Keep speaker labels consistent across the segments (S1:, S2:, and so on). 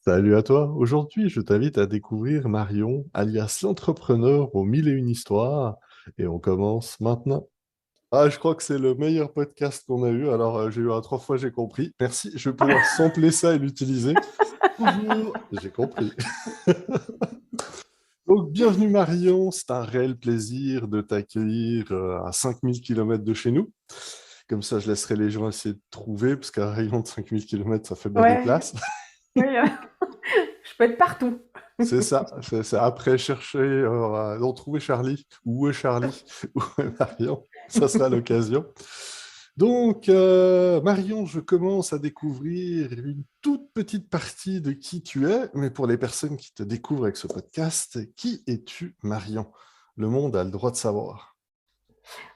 S1: Salut à toi. Aujourd'hui, je t'invite à découvrir Marion, alias l'entrepreneur aux mille et une histoires. Et on commence maintenant. Ah, je crois que c'est le meilleur podcast qu'on a eu. Alors, j'ai eu un trois fois, j'ai compris. Merci. Je vais pouvoir sampler ça et l'utiliser. Bonjour, j'ai compris. Donc, bienvenue Marion. C'est un réel plaisir de t'accueillir à 5000 kilomètres de chez nous. Comme ça, je laisserai les gens essayer de trouver, parce qu'un rayon de 5000 kilomètres, ça fait bien des
S2: Ouais,
S1: places.
S2: oui, je peux être partout.
S1: C'est ça, c'est ça. Après, chercher, non, trouver Charlie. Où est Charlie? Où est Marion? Ça sera l'occasion. Donc, Marion, je commence à découvrir une toute petite partie de qui tu es, mais pour les personnes qui te découvrent avec ce podcast, qui es-tu, Marion? Le monde a le droit de savoir.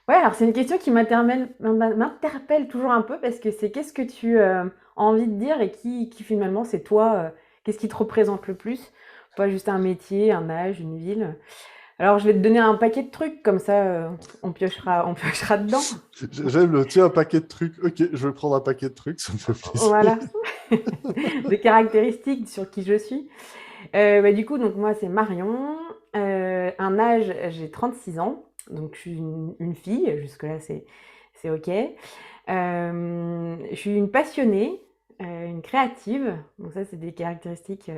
S2: Ouais, alors c'est une question qui m'interpelle toujours un peu parce que c'est qu'est-ce que tu as envie de dire et qui finalement c'est toi, qu'est-ce qui te représente le plus? Pas juste un métier, un âge, une ville. Alors je vais te donner un paquet de trucs comme ça, on piochera dedans.
S1: J'aime le tiens, un paquet de trucs. Ok, je vais prendre un paquet de trucs, ça me fait plaisir.
S2: Voilà, des caractéristiques sur qui je suis. Bah, du coup, donc moi c'est Marion, un âge, j'ai 36 ans, donc je suis une fille, jusque-là c'est OK. Je suis une passionnée, une créative, donc ça c'est des caractéristiques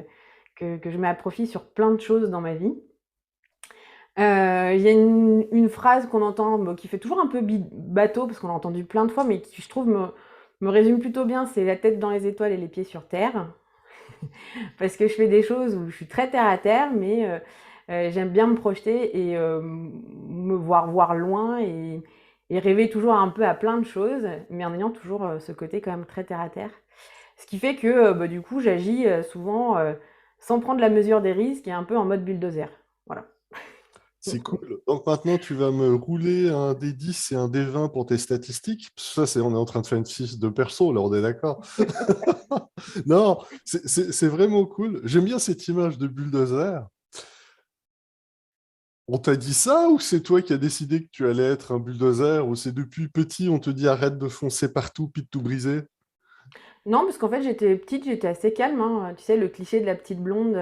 S2: que je mets à profit sur plein de choses dans ma vie. Il y a une phrase qu'on entend qui fait toujours un peu bateau, parce qu'on l'a entendu plein de fois, mais qui je trouve me résume plutôt bien, c'est la tête dans les étoiles et les pieds sur terre. Parce que je fais des choses où je suis très terre à terre, mais j'aime bien me projeter et me voir loin et rêver toujours un peu à plein de choses, mais en ayant toujours ce côté quand même très terre à terre. Ce qui fait que bah, du coup, j'agis souvent sans prendre la mesure des risques et un peu en mode bulldozer. Voilà.
S1: C'est cool. Donc maintenant, tu vas me rouler un D10 et un D20 pour tes statistiques. Ça, c'est, on est en train de faire une fiche de perso, là, on est d'accord. Non, c'est vraiment cool. J'aime bien cette image de bulldozer. On t'a dit ça ou c'est toi qui as décidé que tu allais être un bulldozer ou c'est depuis petit, on te dit arrête de foncer partout puis de tout briser?
S2: Non, parce qu'en fait, j'étais petite, j'étais assez calme, hein. Tu sais, le cliché de la petite blonde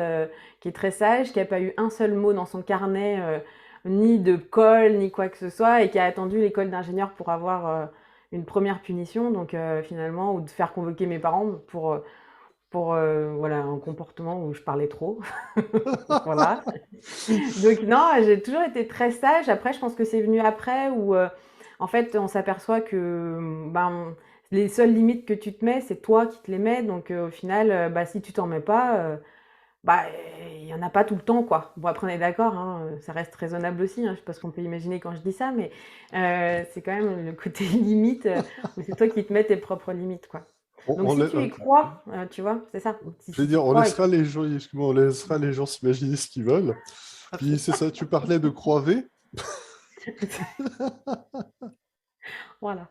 S2: qui est très sage, qui a pas eu un seul mot dans son carnet, ni de colle, ni quoi que ce soit, et qui a attendu l'école d'ingénieur pour avoir une première punition, donc finalement, ou de faire convoquer mes parents pour voilà, un comportement où je parlais trop. Voilà. Donc non, j'ai toujours été très sage. Après, je pense que c'est venu après où, en fait, on s'aperçoit que ben, les seules limites que tu te mets, c'est toi qui te les mets. Donc au final, bah, si tu t'en mets pas, bah, il y en a pas tout le temps, quoi. Bon, après, on est d'accord, hein, ça reste raisonnable aussi. Hein, je sais pas ce qu'on peut imaginer quand je dis ça, mais c'est quand même le côté limite où c'est toi qui te mets tes propres limites, quoi. Donc si tu y
S1: Ok.
S2: crois, tu vois, c'est ça. Si,
S1: Je veux
S2: si tu y
S1: dire, on
S2: crois et
S1: laissera les gens, excuse-moi, on laissera les gens s'imaginer ce qu'ils veulent. Puis c'est ça, tu parlais de croiver.
S2: voilà.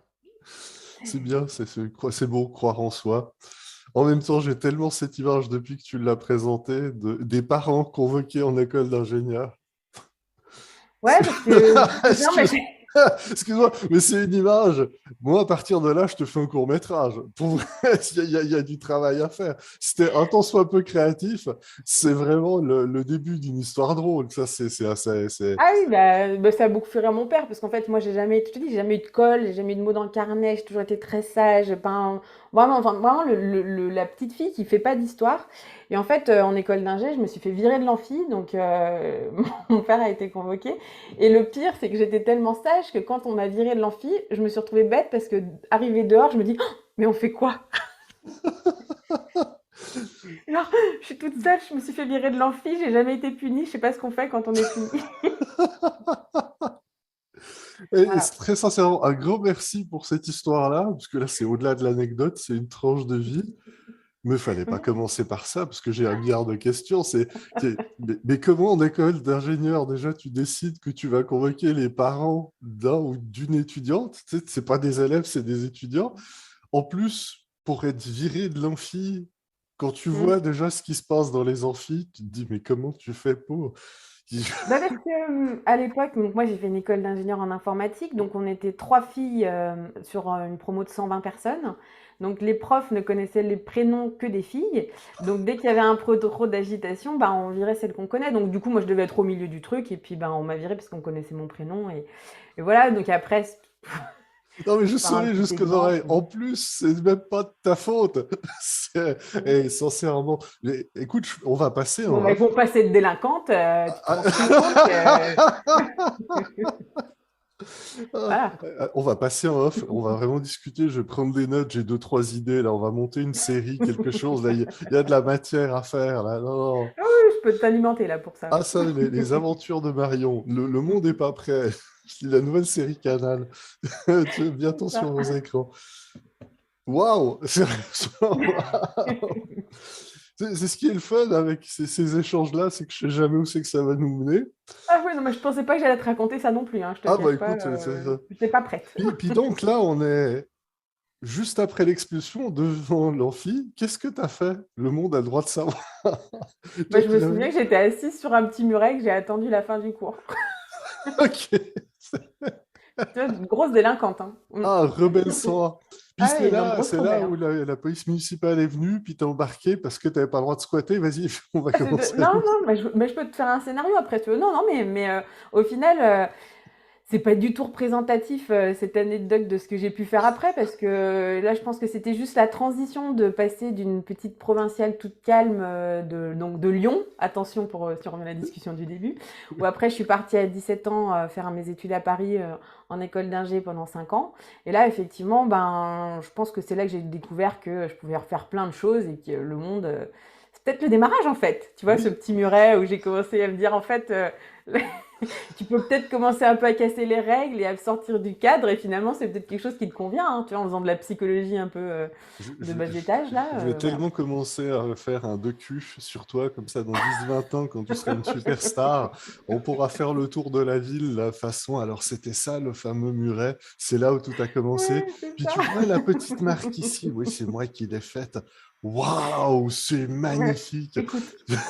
S1: C'est bien, c'est beau, croire en soi. En même temps, j'ai tellement cette image depuis que tu l'as présenté, des parents convoqués en école d'ingénieur.
S2: Ouais, parce que non, mais
S1: Excuse, excuse-moi, mais c'est une image. Moi, à partir de là, je te fais un court-métrage. Pour vrai, il y a du travail à faire. C'était un tant soit peu créatif, c'est vraiment le début d'une histoire drôle. Ça, c'est assez.
S2: ah oui, bah, ça a beaucoup fait rire mon père, parce qu'en fait, moi, je te dis, j'ai jamais eu de colle, j'ai jamais eu de mots dans le carnet, j'ai toujours été très sage, j'ai pas vraiment, enfin, vraiment la petite fille qui fait pas d'histoire. Et en fait, en école d'ingé, je me suis fait virer de l'amphi, donc mon père a été convoqué. Et le pire, c'est que j'étais tellement sage que quand on m'a viré de l'amphi, je me suis retrouvée bête parce que arrivée dehors, je me dis, oh, mais on fait quoi? Alors, je suis toute seule, je me suis fait virer de l'amphi, j'ai jamais été punie, je sais pas ce qu'on fait quand on est puni.
S1: Et
S2: Voilà.
S1: très sincèrement, un grand merci pour cette histoire-là, parce que là, c'est au-delà de l'anecdote, c'est une tranche de vie. Mais il fallait pas commencer par ça, parce que j'ai un milliard de questions. Mais comment en école d'ingénieur, déjà, tu décides que tu vas convoquer les parents d'un ou d'une étudiante? Tu sais, c'est pas des élèves, c'est des étudiants. En plus, pour être viré de l'amphi, quand tu vois
S2: Mm.
S1: déjà ce qui se passe dans les amphis, tu te dis, mais comment tu fais pour...
S2: Bah parce que à l'époque, donc moi j'ai fait une école d'ingénieur en informatique, donc on était trois filles sur une promo de 120 personnes. Donc les profs ne connaissaient les prénoms que des filles. Donc dès qu'il y avait un peu trop d'agitation, bah, on virait celle qu'on connaît. Donc du coup, moi, je devais être au milieu du truc et puis bah, on m'a viré parce qu'on connaissait mon prénom. Et voilà, donc après,
S1: Non, mais je
S2: par un
S1: souris
S2: petit
S1: jusqu'aux oreilles.
S2: exemple.
S1: En plus, c'est même pas de ta faute. Et sincèrement, écoute, on va passer
S2: Bon,
S1: en
S2: bah,
S1: off.
S2: pour passer de délinquante, tu te rends bien compte que... Voilà.
S1: On va passer en off, on va vraiment discuter, je vais prendre des notes, j'ai deux, trois idées, là, on va monter une série, quelque chose, là, il y a de la matière à faire, là, non, non.
S2: Ah oui, je peux t'alimenter là pour ça.
S1: Ah ça, les aventures de Marion, le monde n'est pas prêt, la nouvelle série Canal,
S2: C'est
S1: bientôt
S2: ça.
S1: sur vos écrans. Waouh! Waouh. C'est ce qui est le fun avec ces échanges-là, c'est que je sais jamais où c'est que ça va nous mener.
S2: Ah oui, non, mais je pensais pas que j'allais te raconter ça non plus, hein, je te
S1: Ah bah
S2: cache pas,
S1: écoute,
S2: j'étais pas prête.
S1: puis donc là, on est juste après l'expulsion, devant l'amphi, qu'est-ce que tu as fait? Le monde a le droit de savoir.
S2: Bah,
S1: Toi
S2: je
S1: qui
S2: me
S1: l'as
S2: souviens
S1: vu?
S2: que j'étais assise sur un petit muret, que j'ai attendu la fin du cours.
S1: Ok.
S2: Tu vois, une grosse délinquante, hein.
S1: Ah, rebelle sang. Puis
S2: Ah oui, non, grosse
S1: c'est
S2: rebelle,
S1: là où
S2: hein.
S1: la police municipale est venue, puis t'as embarqué parce que t'avais pas le droit de squatter. Vas-y, on va commencer.
S2: Non, non, mais je peux te faire un scénario après, tu veux. Non, non, mais au final, c'est pas du tout représentatif, cette anecdote de ce que j'ai pu faire après, parce que là, je pense que c'était juste la transition de passer d'une petite provinciale toute calme, donc de Lyon, attention pour si on revient à la discussion du début, où après je suis partie à 17 ans faire mes études à Paris en école d'ingé pendant 5 ans. Et là, effectivement, ben, je pense que c'est là que j'ai découvert que je pouvais refaire plein de choses et que le monde, c'est peut-être le démarrage en fait. Tu vois, ce
S1: Oui,
S2: petit muret où j'ai commencé à me dire en fait, tu peux peut-être commencer un peu à casser les règles et à sortir du cadre et finalement c'est peut-être quelque chose qui te convient, hein, tu vois, en faisant de la psychologie un peu
S1: je,
S2: de
S1: je-
S2: bas étage là,
S1: je vais
S2: voilà.
S1: tellement commencer à faire un docu sur toi, comme ça, dans 10 20 ans, quand tu seras une superstar, on pourra faire le tour de la ville, la façon. Alors, c'était ça, le fameux muret. C'est là où tout a commencé.
S2: Ouais, c'est
S1: Puis
S2: ça.
S1: tu vois la petite marque ici. Oui, c'est moi qui l'ai faite. Waouh, c'est
S2: Ouais.
S1: magnifique.
S2: Écoute,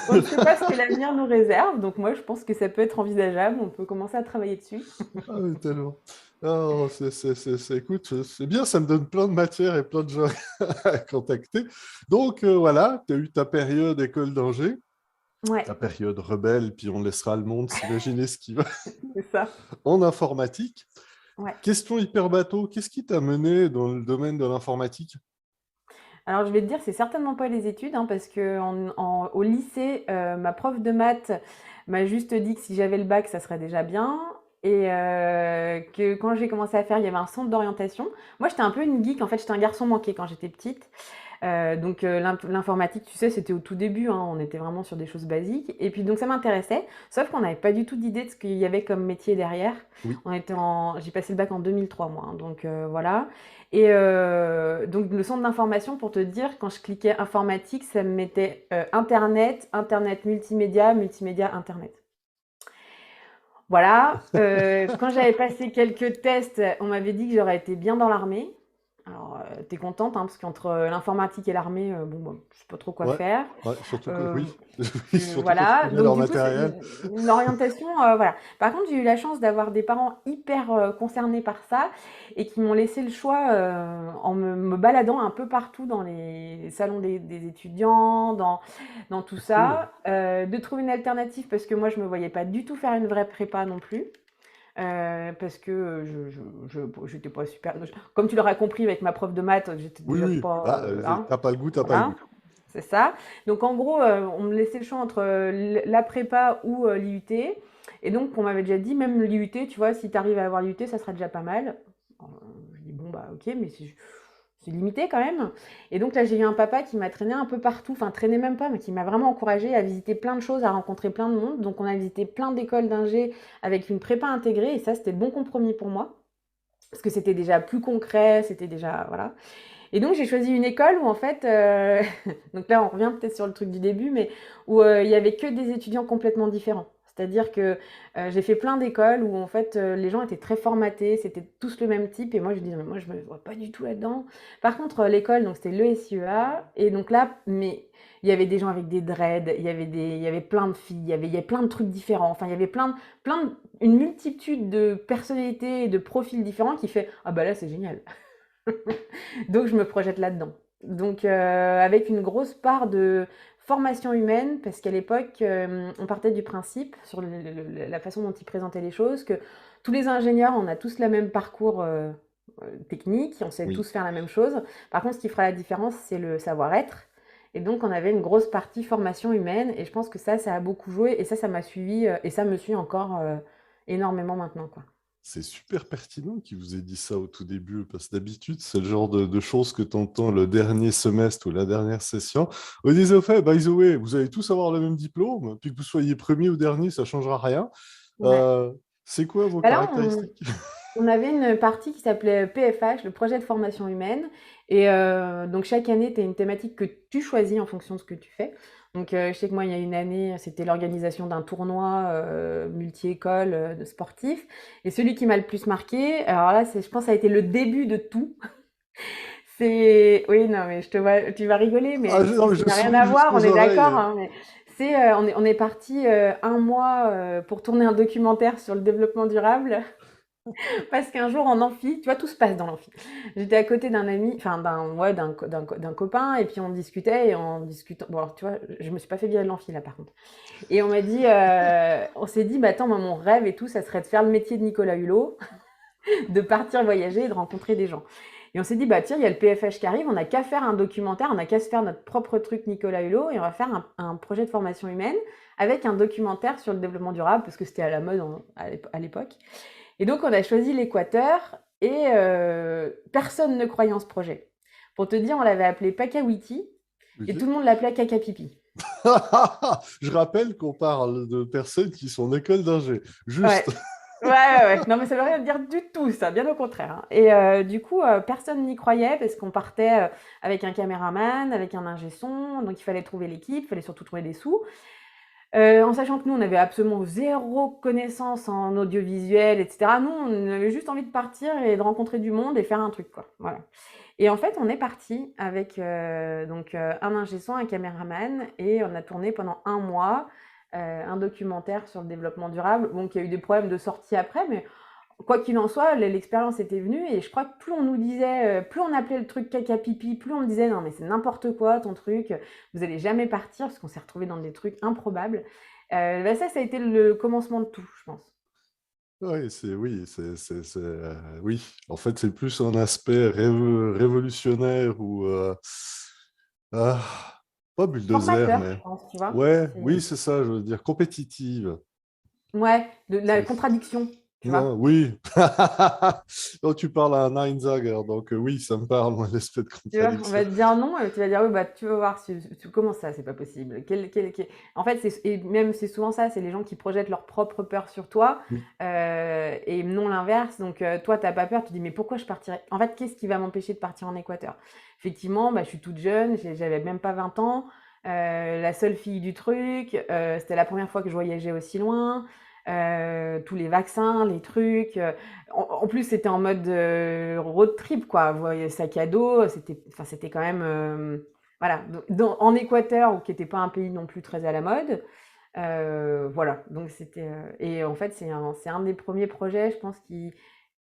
S2: on ne sait pas ce que l'avenir nous réserve, donc moi je pense que ça peut être envisageable, on peut commencer à travailler dessus.
S1: Ah, mais tellement. Oh, écoute, c'est bien, ça me donne plein de matière et plein de gens à contacter. Donc, voilà, tu as eu ta période école d'Angers,
S2: Ouais,
S1: ta période rebelle, puis on laissera le monde s'imaginer ce qu'il va
S2: c'est ça.
S1: en informatique.
S2: Ouais.
S1: Question hyper bateau, qu'est-ce qui t'a mené dans le domaine de l'informatique?
S2: Alors je vais te dire, c'est certainement pas les études, hein, parce que au lycée, ma prof de maths m'a juste dit que si j'avais le bac, ça serait déjà bien. Et que quand j'ai commencé à faire, il y avait un centre d'orientation. Moi, j'étais un peu une geek, en fait, j'étais un garçon manqué quand j'étais petite. Donc l'informatique, tu sais, c'était au tout début, hein, on était vraiment sur des choses basiques. Et puis donc ça m'intéressait, sauf qu'on n'avait pas du tout d'idée de ce qu'il y avait comme métier derrière.
S1: Oui.
S2: J'ai passé le bac en 2003 moi, hein, donc voilà. Et donc le centre d'information, pour te dire, quand je cliquais informatique, ça me mettait Internet, Internet multimédia, multimédia, Internet. Voilà. Quand j'avais passé quelques tests, on m'avait dit que j'aurais été bien dans l'armée. Alors, t'es contente, hein, parce qu'entre l'informatique et l'armée, bon, bah, je sais pas trop quoi
S1: Ouais,
S2: faire.
S1: ouais, surtout que
S2: Euh,
S1: oui, oui, surtout quand tu
S2: voilà.
S1: connais
S2: Donc
S1: leur
S2: du coup, c'est
S1: matériel.
S2: l'orientation, voilà. Par contre, j'ai eu la chance d'avoir des parents hyper concernés par ça et qui m'ont laissé le choix en me baladant un peu partout dans les salons des étudiants, dans tout
S1: C'est cool.
S2: ça, de trouver une alternative parce que moi, je me voyais pas du tout faire une vraie prépa non plus. Parce que j'étais pas super. Comme tu l'auras compris avec ma prof de maths, j'étais
S1: Oui,
S2: déjà
S1: oui.
S2: pas.
S1: Ah,
S2: Hein,
S1: t'as pas le goût, t'as pas le
S2: voilà,
S1: goût.
S2: c'est ça. Donc en gros, on me laissait le choix entre la prépa ou l'IUT. Et donc on m'avait déjà dit, même l'IUT, tu vois, si tu arrives à avoir l'IUT, ça sera déjà pas mal. Euh, je dis, bon, bah ok, mais c'est limité quand même. Et donc là, j'ai eu un papa qui m'a traîné un peu partout, enfin traîné même pas, mais qui m'a vraiment encouragé à visiter plein de choses, à rencontrer plein de monde. Donc on a visité plein d'écoles d'ingé avec une prépa intégrée, et ça, c'était le bon compromis pour moi. Parce que c'était déjà plus concret, c'était déjà. Voilà. Et donc j'ai choisi une école où en fait, donc là on revient peut-être sur le truc du début, mais où il y avait que des étudiants complètement différents. C'est-à-dire que j'ai fait plein d'écoles où en fait les gens étaient très formatés, c'était tous le même type et moi je dis non, mais moi je me vois pas du tout là-dedans. Par contre l'école donc c'était l'ESIEA et donc là mais il y avait des gens avec des dreads, il y avait plein de filles, il y avait plein de trucs différents. Enfin il y avait une multitude de personnalités et de profils différents qui fait ah bah là c'est génial. Donc je me projette là-dedans. Donc avec une grosse part de formation humaine, parce qu'à l'époque, on partait du principe, sur la façon dont ils présentaient les choses, que tous les ingénieurs, on a tous le même parcours technique, on sait
S1: Oui,
S2: tous faire la même chose. Par contre, ce qui fera la différence, c'est le savoir-être. Et donc, on avait une grosse partie formation humaine, et je pense que ça a beaucoup joué, et ça m'a suivi, et ça me suit encore énormément maintenant, quoi.
S1: c'est super pertinent qu'il vous ait dit ça au tout début, parce que d'habitude, c'est le genre de choses que tu entends le dernier semestre ou la dernière session. On disait, au fait, by the way, vous allez tous avoir le même diplôme, puis que vous soyez premier ou dernier, ça ne changera rien.
S2: Ouais.
S1: Euh, c'est quoi vos
S2: Bah là, on,
S1: caractéristiques?
S2: On avait une partie qui s'appelait PFH, le projet de formation humaine. Et donc chaque année, tu as une thématique que tu choisis en fonction de ce que tu fais. Donc je sais que moi, il y a une année, c'était l'organisation d'un tournoi multi-école de sportifs. Et celui qui m'a le plus marqué, alors là, je pense que ça a été le début de tout. C'est... Oui, non, mais je te vois, tu vas rigoler, mais
S1: Ah, non, mais
S2: ça
S1: je
S2: n'a rien
S1: souris
S2: à voir, on
S1: jusqu'aux
S2: est
S1: oreilles.
S2: d'accord, hein, mais on est parti un mois pour tourner un documentaire sur le développement durable. Parce qu'un jour en amphi, tu vois, tout se passe dans l'amphi. J'étais à côté d'un ami, enfin d'un copain, et puis on discutait, et en discutant, bon, alors, tu vois, je me suis pas fait virer de l'amphi là par contre. Et on s'est dit, bah attends, moi, mon rêve et tout, ça serait de faire le métier de Nicolas Hulot, de partir voyager et de rencontrer des gens. Et on s'est dit, bah tiens, il y a le PFH qui arrive, on n'a qu'à faire un documentaire, on n'a qu'à se faire notre propre truc Nicolas Hulot, et on va faire un projet de formation humaine avec un documentaire sur le développement durable, parce que c'était à la mode à l'époque. Et donc, on a choisi l'Équateur et personne ne croyait en ce projet. Pour te dire, on l'avait appelé Pakawiti et tout
S1: Ok.
S2: le monde l'appelait Cacapipi.
S1: Je rappelle qu'on parle de personnes qui sont en école d'ingé.
S2: Ouais.
S1: Juste.
S2: Ouais. Non, mais ça veut rien dire du tout, ça, bien au contraire, hein. Et du coup, personne n'y croyait parce qu'on partait avec un caméraman, avec un ingé son, donc il fallait trouver l'équipe, il fallait surtout trouver des sous. En sachant que nous, on avait absolument zéro connaissance en audiovisuel, etc. Nous, on avait juste envie de partir et de rencontrer du monde et faire un truc, quoi. Voilà. Et en fait, on est parti avec un ingé son, un caméraman, et on a tourné pendant un mois un documentaire sur le développement durable. Bon, qui a eu des problèmes de sortie après, mais quoi qu'il en soit, l'expérience était venue et je crois que plus on nous disait, plus on appelait le truc caca pipi, plus on me disait non mais c'est n'importe quoi ton truc, vous allez jamais partir parce qu'on s'est retrouvé dans des trucs improbables. Bah ça a été le commencement de tout, je pense.
S1: Oui, oui. En fait, c'est plus un aspect révolutionnaire ou ah, pas bulldozer,
S2: Formateur, je
S1: mais
S2: pense, tu vois.
S1: ouais, oui, c'est ça. Je veux dire compétitive.
S2: Ouais, de la
S1: C'est-
S2: contradiction, tu
S1: Non,
S2: vois.
S1: oui. Donc tu parles à un Einsager, donc oui, ça me parle, moi, l'aspect de
S2: Tu vois, on
S1: contradiction.
S2: va te dire non, et tu vas dire oui, bah tu vas voir, comment ça, c'est pas possible. En fait, et même c'est souvent ça, c'est les gens qui projettent leur propre peur sur toi
S1: Oui.
S2: et non l'inverse. Donc toi, t'as pas peur, tu dis mais pourquoi je partirais? En fait, qu'est-ce qui va m'empêcher de partir en Équateur? Effectivement, bah, je suis toute jeune, j'avais même pas 20 ans, la seule fille du truc, c'était la première fois que je voyageais aussi loin. Tous les vaccins, les trucs. En plus, c'était en mode road trip, quoi. Vous voyez, sac à dos, c'était quand même, voilà, en Équateur, ou qui n'était pas un pays non plus très à la mode. Voilà, donc et en fait, c'est un des premiers projets, je pense, qui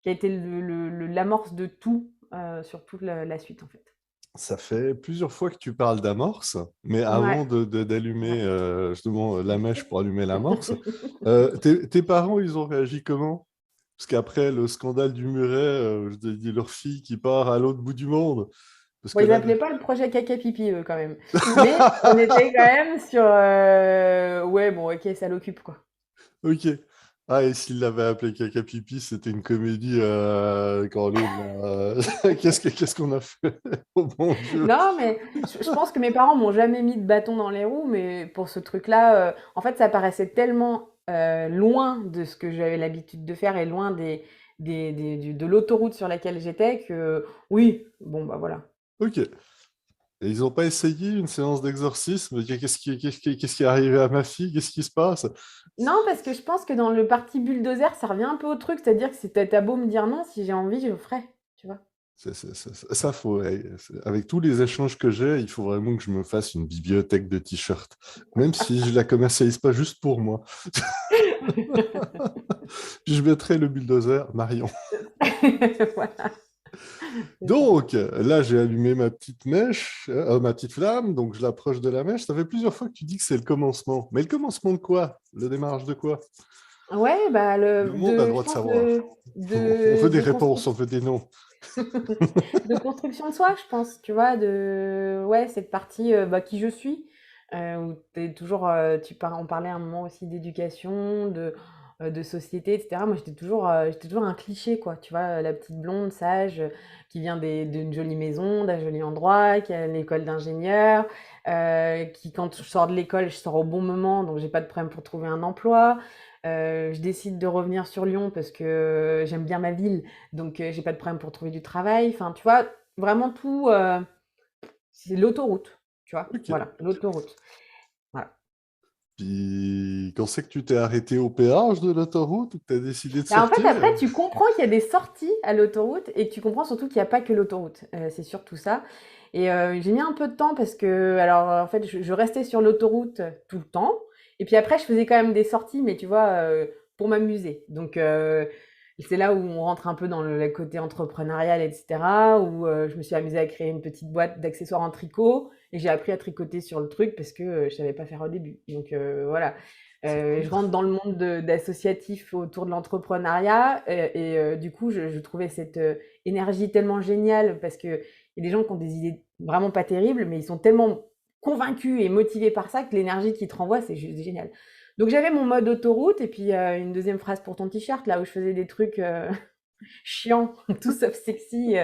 S2: a été l'amorce de tout sur toute la suite, en fait.
S1: Ça fait plusieurs fois que tu parles d'amorce, mais
S2: Ouais.
S1: avant d'allumer
S2: Ouais.
S1: justement la mèche pour allumer l'amorce, tes parents, ils ont réagi comment? Parce qu'après le scandale du muret, je te dis leur fille qui part à l'autre bout du monde. Parce
S2: Bon,
S1: que
S2: ils
S1: là,
S2: appelaient pas le projet caca pipi, eux, quand même. Mais on était quand même sur, ouais, bon, ok, ça l'occupe, quoi.
S1: ok. Ah, et s'il l'avait appelé Caca Pipi, c'était une comédie quand l'autre, là, qu'est-ce qu'on a fait? Oh mon Dieu.
S2: Non, mais je pense que mes parents m'ont jamais mis de bâton dans les roues, mais pour ce truc-là, en fait, ça paraissait tellement loin de ce que j'avais l'habitude de faire et loin de l'autoroute sur laquelle j'étais que oui, bon, bah voilà.
S1: Ok. Et ils n'ont pas essayé une séance d'exorcisme? Qu'est-ce qui est arrivé à ma fille? Qu'est-ce qui se passe?
S2: Non, parce que je pense que dans le parti bulldozer, ça revient un peu au truc, c'est-à-dire que t'as beau me dire non, si j'ai envie, je le ferai, tu vois.
S1: Ça, faut, avec tous les échanges que j'ai, il faut vraiment que je me fasse une bibliothèque de t-shirts, même si je la commercialise pas juste pour moi. Puis je mettrai le bulldozer Marion.
S2: Voilà. C'est ça.
S1: Donc, là, j'ai allumé ma petite mèche, ma petite flamme, donc je l'approche de la mèche. Ça fait plusieurs fois que tu dis que c'est le commencement. Mais le commencement de quoi? Le démarrage de quoi?
S2: Ouais, bah,
S1: Le monde a le
S2: je
S1: droit de
S2: pense
S1: savoir. On veut des
S2: de
S1: réponses, on
S2: construction.
S1: veut des noms.
S2: De construction de soi, je pense, tu vois, ouais, cette partie bah, qui je suis, où t'es toujours, on parlait à un moment aussi d'éducation, de société, etc. Moi, j'étais toujours un cliché, quoi, tu vois, la petite blonde sage qui vient d'une jolie maison, d'un joli endroit, qui a l'école d'ingénieur, qui, quand je sors de l'école, je sors au bon moment, donc j'ai pas de problème pour trouver un emploi. Je décide de revenir sur Lyon parce que j'aime bien ma ville, donc j'ai pas de problème pour trouver du travail. Enfin, tu vois, vraiment tout, c'est l'autoroute, tu vois?
S1: Ok.
S2: Voilà, l'autoroute. Voilà.
S1: Puis, quand c'est que tu t'es arrêté au péage de l'autoroute ou que tu as décidé de
S2: Bah, en fait,
S1: sortir?
S2: après, tu comprends qu'il y a des sorties à l'autoroute et que tu comprends surtout qu'il y a pas que l'autoroute. C'est surtout ça et j'ai mis un peu de temps parce que alors, en fait, je restais sur l'autoroute tout le temps et puis après, je faisais quand même des sorties, mais tu vois, pour m'amuser. Donc c'est là où on rentre un peu dans le côté entrepreneurial et cetera, où je me suis amusée à créer une petite boîte d'accessoires en tricot et j'ai appris à tricoter sur le truc parce que, je savais pas faire au début. Donc voilà.
S1: C'est cool.
S2: Je rentre dans le monde d'associatif autour de l'entrepreneuriat du coup, je trouvais cette énergie tellement géniale parce qu'il y a des gens qui ont des idées vraiment pas terribles, mais ils sont tellement convaincus et motivés par ça que l'énergie qu'ils te renvoient, c'est juste génial. Donc j'avais mon mode autoroute et puis une deuxième phrase pour ton t-shirt, là où je faisais des trucs chiants, tout sauf sexy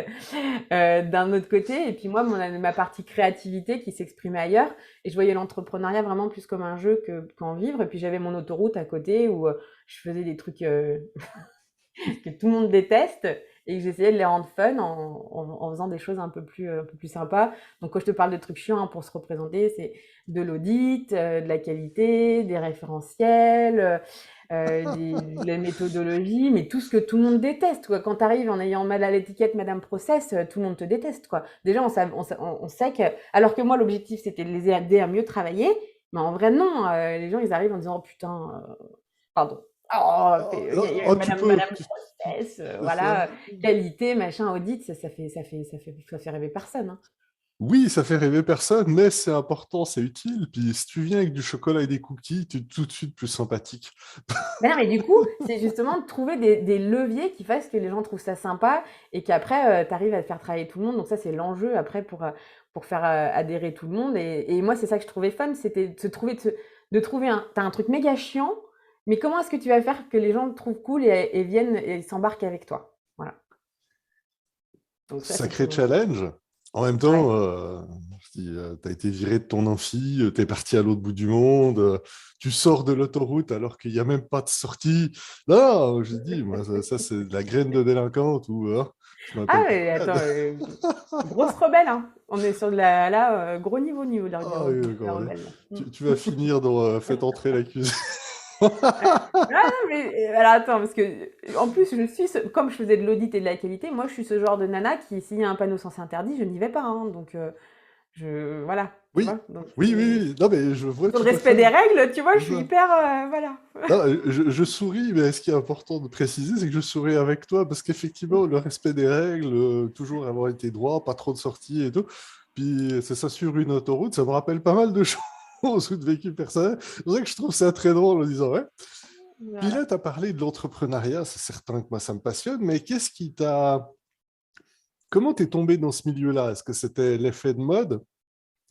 S2: d'un autre côté. Et puis moi, ma partie créativité qui s'exprimait ailleurs. Et je voyais l'entrepreneuriat vraiment plus comme un jeu qu'en vivre. Et puis j'avais mon autoroute à côté où je faisais des trucs que tout le monde déteste et que j'essayais de les rendre fun en faisant des choses un peu plus sympas. Donc quand je te parle de trucs chiants, hein, pour se représenter, c'est de l'audit, de la qualité, des référentiels, de la méthodologie, mais tout ce que tout le monde déteste, quoi. Quand tu arrives en ayant mal à l'étiquette Madame Process, tout le monde te déteste, quoi. Déjà, on sait que... Alors que moi, l'objectif, c'était de les aider à mieux travailler, mais en vrai, non. Les gens, ils arrivent en disant, oh putain, pardon. Oh,
S1: Oh,
S2: y a
S1: oh, tu peux.
S2: Madame Process,
S1: C'est ça.
S2: voilà, qualité, machin, audit, ça fait rêver personne, hein.
S1: Oui, ça fait rêver personne, mais c'est important, c'est utile. Puis si tu viens avec du chocolat et des cookies, tu es tout de suite plus sympathique.
S2: Mais non, mais du coup, c'est justement de trouver des leviers qui fassent que les gens trouvent ça sympa et qu'après, tu arrives à faire travailler tout le monde. Donc ça, c'est l'enjeu après pour faire adhérer tout le monde. Et moi, c'est ça que je trouvais fun, c'était de trouver t'as un truc méga chiant, mais comment est-ce que tu vas faire que les gens le trouvent cool et viennent et s'embarquent avec toi? Voilà. Donc ça, c'était
S1: Sacré
S2: mon...
S1: challenge. En même
S2: Ouais.
S1: temps, tu as été viré de ton amphi, tu es parti à l'autre bout du monde, tu sors de l'autoroute alors qu'il n'y a même pas de sortie. Là, je dis, moi, ça, c'est de la graine de délinquante ou je
S2: Ah,
S1: m'appelle
S2: mais attends,
S1: Fred.
S2: grosse rebelle, hein. On est sur de la, là, gros niveau de la,
S1: Ah, oui,
S2: la
S1: d'accord, ouais.
S2: rebelle. Là.
S1: Tu vas finir dans Faites entrer l'accusé.
S2: Ouais. Ah non, mais alors attends, parce que en plus, comme je faisais de l'audit et de la qualité, moi je suis ce genre de nana qui, s'il y a un panneau sens interdit, je n'y vais pas, hein. Donc, voilà, tu
S1: Oui,
S2: vois. Donc,
S1: oui, oui, oui. Non, mais je vois
S2: sur le
S1: tout à
S2: respect
S1: fait.
S2: des règles, tu vois, je
S1: C'est
S2: suis
S1: ça.
S2: hyper, voilà.
S1: Non, je souris, mais ce qui est important de préciser, c'est que je souris avec toi, parce qu'effectivement, le respect des règles, toujours avoir été droit, pas trop de sorties et tout, puis c'est ça sur une autoroute, ça me rappelle pas mal de choses ou de vécu personnel. C'est pour ça que je trouve ça très drôle en disant, ouais. Puis
S2: Voilà.
S1: là, tu as parlé de l'entrepreneuriat, c'est certain que moi, ça me passionne, mais qu'est-ce qui t'a... Comment t'es tombé dans ce milieu-là? Est-ce que c'était l'effet de mode?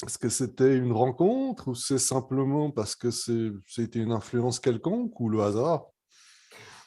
S1: Est-ce que c'était une rencontre ou c'est simplement parce que c'était une influence quelconque ou le hasard?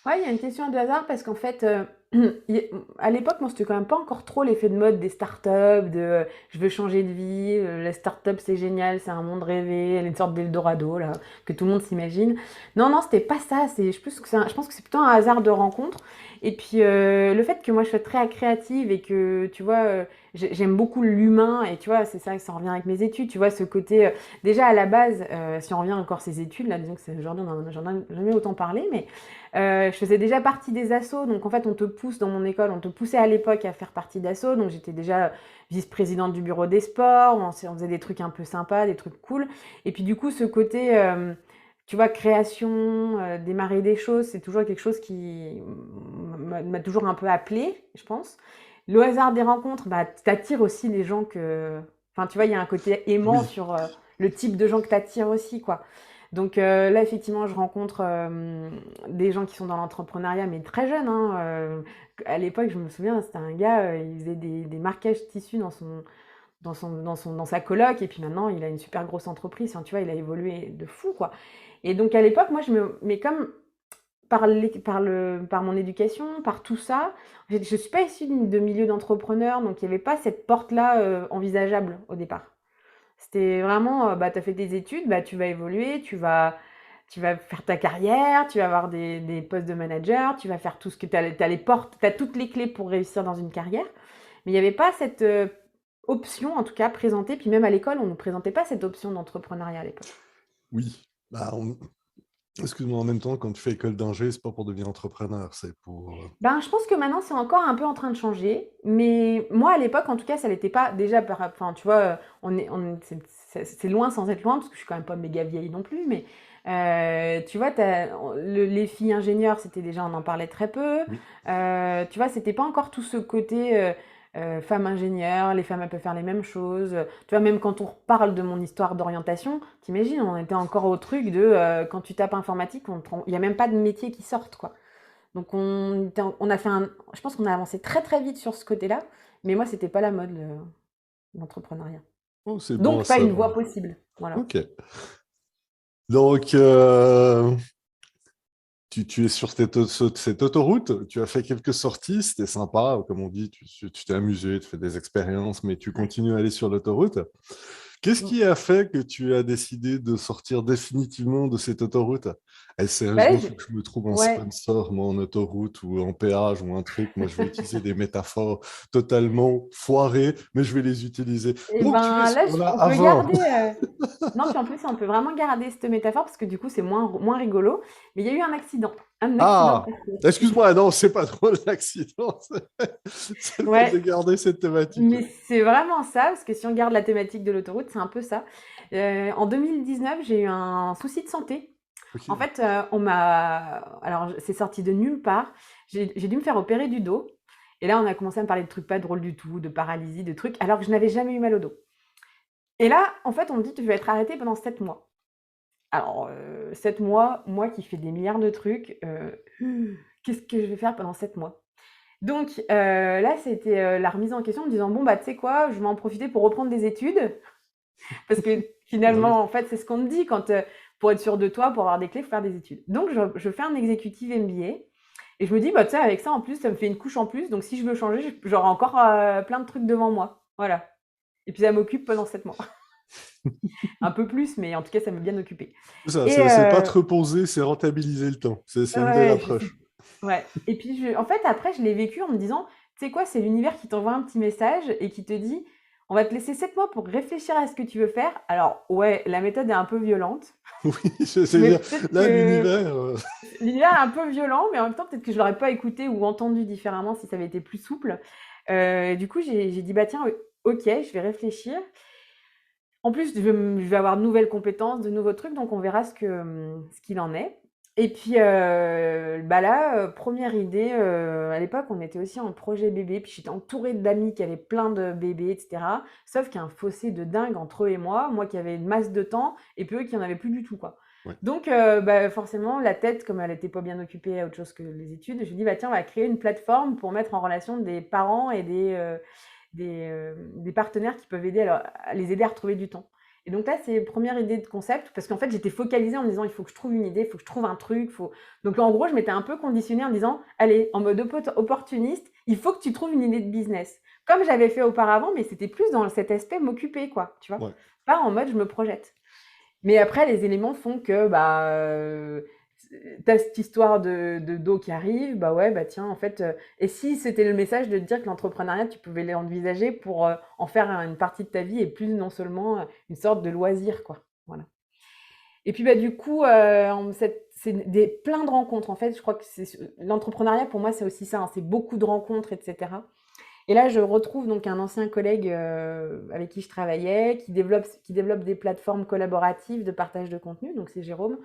S2: Ouais, il y a une question de hasard parce qu'en fait, à l'époque, moi, c'était quand même pas encore trop l'effet de mode des startups, je veux changer de vie, la startup c'est génial, c'est un monde rêvé, elle est une sorte d'Eldorado là, que tout le monde s'imagine. Non, non, c'était pas ça. Je pense que c'est plutôt un hasard de rencontre. Et puis le fait que moi je sois très créative et que tu vois, j'aime beaucoup l'humain et tu vois, c'est ça, ça revient avec mes études. Tu vois, ce côté déjà à la base, si on revient encore à ces études là, disons que c'est aujourd'hui j'en ai jamais autant parlé, mais je faisais déjà partie des assos, donc en fait on te pousse dans mon école, on te poussait à l'époque à faire partie d'assos, donc j'étais déjà vice-présidente du bureau des sports, on faisait des trucs un peu sympas, des trucs cool, et puis du coup ce côté, tu vois, création, démarrer des choses, c'est toujours quelque chose qui m'a toujours un peu appelé, je pense, le hasard des rencontres, bah, t'attires aussi les gens que... Enfin, tu vois, il y a un côté aimant
S1: Oui,
S2: sur le type de gens que t'attires aussi, quoi. Donc là, effectivement, je rencontre des gens qui sont dans l'entrepreneuriat, mais très jeunes, hein. À l'époque, je me souviens, c'était un gars, il faisait des marquages tissus dans sa coloc, et puis maintenant, il a une super grosse entreprise. Enfin, tu vois, il a évolué de fou, quoi. Et donc, à l'époque, moi, mais comme par mon éducation, par tout ça, je ne suis pas issue de milieu d'entrepreneur, donc il n'y avait pas cette porte-là envisageable au départ. C'était vraiment, bah, tu as fait des études, bah, tu vas évoluer, tu vas faire ta carrière, tu vas avoir des postes de manager, tu vas faire tout ce que tu as les portes, tu as toutes les clés pour réussir dans une carrière. Mais il n'y avait pas cette option, en tout cas, présentée. Puis même à l'école, on ne nous présentait pas cette option d'entrepreneuriat à l'époque.
S1: oui. Bah, excuse-moi, en même temps, quand tu fais école d'ingé, c'est pas pour devenir entrepreneur, c'est pour...
S2: Ben, je pense que maintenant, c'est encore un peu en train de changer. Mais moi, à l'époque, en tout cas, ça l'était pas. Déjà, enfin, tu vois, c'est loin sans être loin, parce que je suis quand même pas méga vieille non plus. Mais tu vois, les filles ingénieures, c'était déjà, on en parlait très peu.
S1: Oui.
S2: Tu vois, c'était pas encore tout ce côté femme ingénieure, les femmes, elles peuvent faire les mêmes choses. Tu vois, même quand on parle de mon histoire d'orientation, t'imagines, on était encore au truc de quand tu tapes informatique, il y a même pas de métier qui sortent, quoi. Donc on a fait je pense qu'on a avancé très très vite sur ce côté-là, mais moi c'était pas la mode l'entrepreneuriat.
S1: Oh, c'est bon à
S2: Donc pas une voie
S1: savoir.
S2: possible, voilà.
S1: Ok. Donc, tu es sur cette autoroute, tu as fait quelques sorties, c'était sympa, comme on dit, tu t'es amusé, tu fais des expériences, mais tu
S2: Ouais.
S1: continues à aller sur l'autoroute. Qu'est-ce
S2: Mm.
S1: qui a fait que tu as décidé de sortir définitivement de cette autoroute? Et
S2: Bah là,
S1: sérieusement, il faut que je me trouve un
S2: ouais.
S1: sponsor, moi, en autoroute ou en péage ou un truc. Moi, je vais utiliser des métaphores totalement foirées, mais je vais les utiliser.
S2: Et
S1: Donc, tu es
S2: ben là,
S1: sur la
S2: on peut
S1: A20.
S2: garder. Non, puis en plus, on peut vraiment garder cette métaphore parce que du coup, c'est moins rigolo. Mais il y a eu un accident. Un accident
S1: Ah,
S2: perso.
S1: excuse-moi, non, c'est pas drôle l'accident. C'est le fait de
S2: Ouais,
S1: garder cette thématique.
S2: mais c'est vraiment ça, parce que si on garde la thématique de l'autoroute, c'est un peu ça. En 2019, j'ai eu un souci de santé.
S1: Ok.
S2: En fait, alors, c'est sorti de nulle part. J'ai dû me faire opérer du dos. Et là, on a commencé à me parler de trucs pas drôles du tout, de paralysie, de trucs, alors que je n'avais jamais eu mal au dos. Et là, en fait, on me dit: «Tu vas être arrêté pendant 7 mois». Alors, 7 mois, moi qui fais des milliards de trucs, qu'est-ce que je vais faire pendant 7 mois? Donc, là, c'était, la remise en question en me disant: «Bon, bah, tu sais quoi? Je vais en profiter pour reprendre des études». Parce que
S1: Bah oui.
S2: finalement, en fait, c'est ce qu'on te dit quand, pour être sûr de toi, pour avoir des clés, il faut faire des études. Donc je fais un executive MBA et je me dis: «Bah, tu sais, avec ça, en plus, ça me fait une couche en plus, donc si je veux changer, j'aurai encore, plein de trucs devant moi». Voilà, et puis ça m'occupe pendant 7 mois. Un peu plus, mais en tout cas, ça m'a bien occupée
S1: Ça,
S2: et
S1: c'est pas te reposer, c'est rentabiliser le temps. C'est une belle
S2: ouais, je sais.
S1: approche.
S2: Ouais, et puis en fait, après, je l'ai vécu en me disant: «Tu sais quoi? C'est l'univers qui t'envoie un petit message et qui te dit: "On va te laisser 7 mois pour réfléchir à ce que tu veux faire"». Alors ouais, la méthode est un peu violente,
S1: Oui, je
S2: mais
S1: dire,
S2: peut-être
S1: là,
S2: que
S1: l'univers.
S2: l'univers est un peu violent, mais en même temps, peut-être que je l'aurais pas écouté ou entendu différemment si ça avait été plus souple. Du coup, j'ai dit: «Bah tiens, OK, je vais réfléchir». En plus, je vais avoir de nouvelles compétences, de nouveaux trucs, donc on verra ce qu'il en est. Et puis, bah là, 1re idée, à l'époque, on était aussi en projet bébé, puis j'étais entourée d'amis qui avaient plein de bébés et cetera. Sauf qu'il y a un fossé de dingue entre eux et moi qui avais une masse de temps et puis eux qui en avaient plus du tout, quoi.
S1: Ouais.
S2: Donc, bah, forcément, la tête, comme elle était pas bien occupée à autre chose que les études, je lui dis: «Bah tiens, on va créer une plateforme pour mettre en relation des parents et des partenaires qui peuvent aider à les aider à retrouver du temps». Et donc là, c'est première idée de concept, parce qu'en fait, j'étais focalisée en me disant, il faut que je trouve une idée, il faut que je trouve un truc. Donc en gros, je m'étais un peu conditionnée en me disant, allez, en mode opportuniste, il faut que tu trouves une idée de business. Comme j'avais fait auparavant, mais c'était plus dans cet aspect m'occuper, quoi, tu vois.
S1: Ouais.
S2: Pas en mode je me projette. Mais après, les éléments font que bah, t'as cette histoire de dos qui arrive, bah ouais, bah tiens, en fait, et si c'était le message de te dire que l'entrepreneuriat, tu pouvais l'envisager pour en faire une partie de ta vie et plus non seulement une sorte de loisir, quoi. Voilà. Et puis bah du coup, c'est plein de rencontres. En fait, je crois que l'entrepreneuriat pour moi, c'est aussi ça, hein, c'est beaucoup de rencontres, etc. Et là, je retrouve donc un ancien collègue avec qui je travaillais, qui développe des plateformes collaboratives de partage de contenu, donc c'est Jérôme.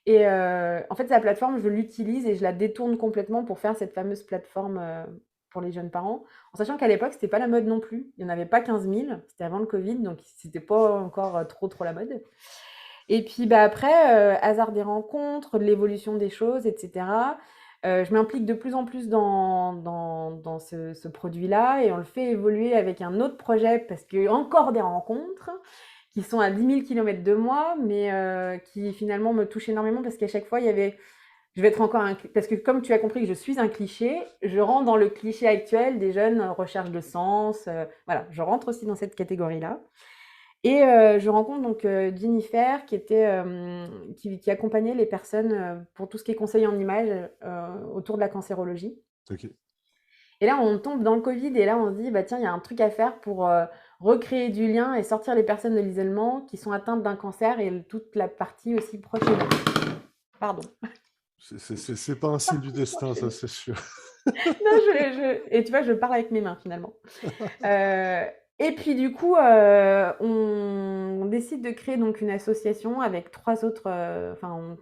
S2: Et en fait, sa plateforme, je l'utilise et je la détourne complètement pour faire cette fameuse plateforme pour les jeunes parents, en sachant qu'à l'époque, c'était pas la mode non plus. Il n'y en avait pas 15 000, c'était avant le Covid, donc c'était pas encore trop la mode. Et puis bah, après, hasard des rencontres, de l'évolution des choses, etc. Je m'implique de plus en plus dans ce produit-là et on le fait évoluer avec un autre projet parce qu'il y a encore des rencontres qui sont à 10 000 kilomètres de moi, mais qui finalement me touchent énormément parce qu'à chaque fois, il y avait je vais être encore un... Parce que comme tu as compris que je suis un cliché, je rentre dans le cliché actuel des jeunes en recherche de sens. Voilà, je rentre aussi dans cette catégorie-là. Et je rencontre donc Jennifer qui accompagnait les personnes pour tout ce qui est conseil en images autour de la cancérologie.
S1: Ok.
S2: Et là, on tombe dans le Covid et là, on se dit, bah tiens, il y a un truc à faire pour recréer du lien et sortir les personnes de l'isolement qui sont atteintes d'un cancer et toute la partie aussi proche de nous. Pardon.
S1: C'est pas un signe du destin, ça, c'est sûr.
S2: Non, et tu vois, je parle avec mes mains finalement. Et puis du coup, on décide de créer donc une association avec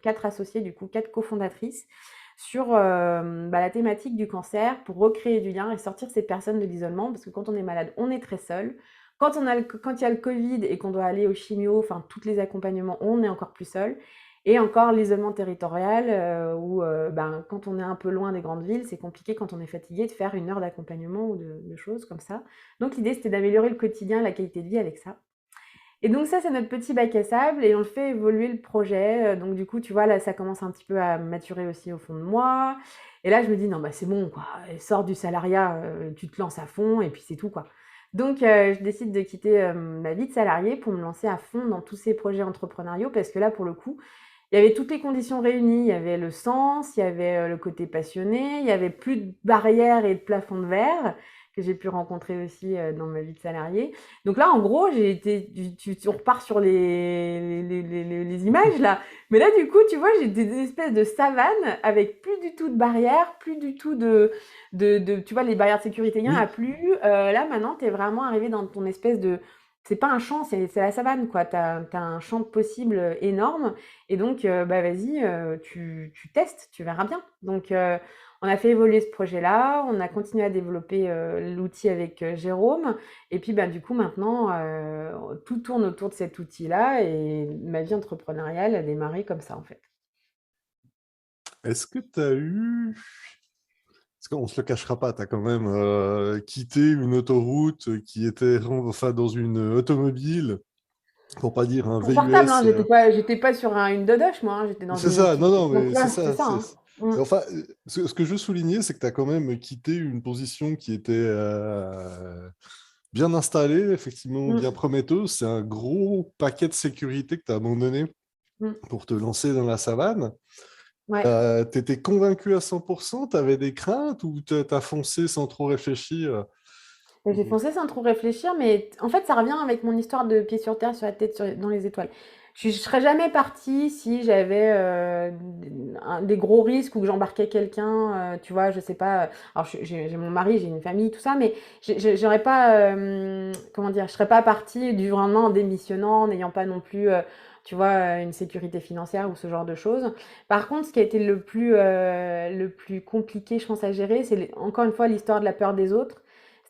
S2: quatre associés, du coup, quatre cofondatrices, sur bah, la thématique du cancer pour recréer du lien et sortir ces personnes de l'isolement, parce que quand on est malade, on est très seul. Quand il y a le Covid et qu'on doit aller au chimio, enfin, tous les accompagnements, on est encore plus seul. Et encore l'isolement territorial, où ben, quand on est un peu loin des grandes villes, c'est compliqué quand on est fatigué de faire 1 heure d'accompagnement ou de choses comme ça. Donc l'idée, c'était d'améliorer le quotidien, la qualité de vie avec ça. Et donc ça, c'est notre petit bac à sable et on le fait évoluer le projet. Donc du coup, tu vois, là, ça commence un petit peu à maturer aussi au fond de moi. Et là, je me dis, non, bah c'est bon, quoi. Sors du salariat, tu te lances à fond et puis c'est tout, quoi. Donc, je décide de quitter ma vie de salarié pour me lancer à fond dans tous ces projets entrepreneuriaux parce que là, pour le coup, il y avait toutes les conditions réunies. Il y avait le sens, il y avait le côté passionné, il y avait plus de barrières et de plafond de verre que j'ai pu rencontrer aussi dans ma vie de salarié. Donc là, en gros, on repart sur les images là. Mais là, du coup, tu vois, j'ai des espèces de savanes avec plus du tout de barrières, plus du tout tu vois, les barrières de sécurité, il n'y en a
S1: Oui.
S2: plus. Là, maintenant, tu es vraiment arrivé dans ton espèce de... C'est pas un champ, c'est la savane, quoi. T'as un champ de possibles énorme. Et donc, bah vas-y, tu testes, tu verras bien. Donc, on a fait évoluer ce projet-là, on a continué à développer l'outil avec Jérôme. Et puis, bah, du coup, maintenant, tout tourne autour de cet outil-là et ma vie entrepreneuriale a démarré comme ça, en fait.
S1: Est-ce que tu as eu... Parce qu'on ne se le cachera pas, tu as quand même quitté une autoroute qui était enfin, dans une automobile, pour pas dire un
S2: Confortable, hein,
S1: VUS.
S2: j'étais pas sur une dodoche, moi, hein, j'étais dans
S1: C'est
S2: une
S1: ça, non,
S2: petite...
S1: non,
S2: Donc
S1: mais c'est
S2: là, c'est
S1: ça.
S2: ça, hein. Mm.
S1: Enfin, ce que je veux souligner, c'est que tu as quand même quitté une position qui était bien installée, effectivement bien
S2: Mm.
S1: prometteuse. C'est un gros paquet de sécurité que tu as abandonné
S2: Mm.
S1: pour te lancer dans la savane.
S2: Ouais.
S1: Tu étais convaincu à 100%, tu avais des craintes ou tu as foncé sans trop réfléchir?
S2: J'ai foncé sans trop réfléchir, mais en fait, ça revient avec mon histoire de pied sur terre, sur la tête dans les étoiles. Je serais jamais partie si j'avais des gros risques ou que j'embarquais quelqu'un, tu vois, je sais pas. Alors, j'ai mon mari, j'ai une famille, tout ça, mais j'aurais pas, comment dire, je serais pas partie du jour au lendemain en démissionnant, en n'ayant pas non plus, tu vois, une sécurité financière ou ce genre de choses. Par contre, ce qui a été le plus compliqué, je pense, à gérer, c'est encore une fois l'histoire de la peur des autres.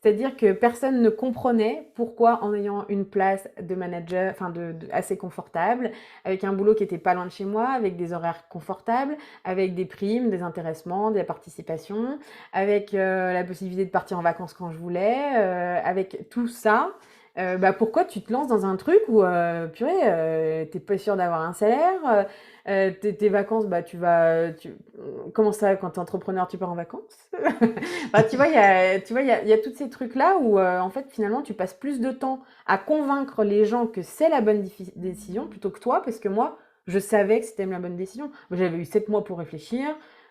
S2: C'est-à-dire que personne ne comprenait pourquoi, en ayant une place de manager, enfin assez confortable, avec un boulot qui était pas loin de chez moi, avec des horaires confortables, avec des primes, des intéressements, des participations, avec la possibilité de partir en vacances quand je voulais, avec tout ça, bah pourquoi tu te lances dans un truc où, purée, t'es pas sûr d'avoir un salaire, tes vacances, bah comment ça, quand t'es entrepreneur, tu pars en vacances? Bah, il y a tous ces trucs-là où, en fait, finalement, tu passes plus de temps à convaincre les gens que c'est la bonne décision plutôt que toi, parce que moi, je savais que c'était la bonne décision. Moi, j'avais eu 7 mois pour réfléchir.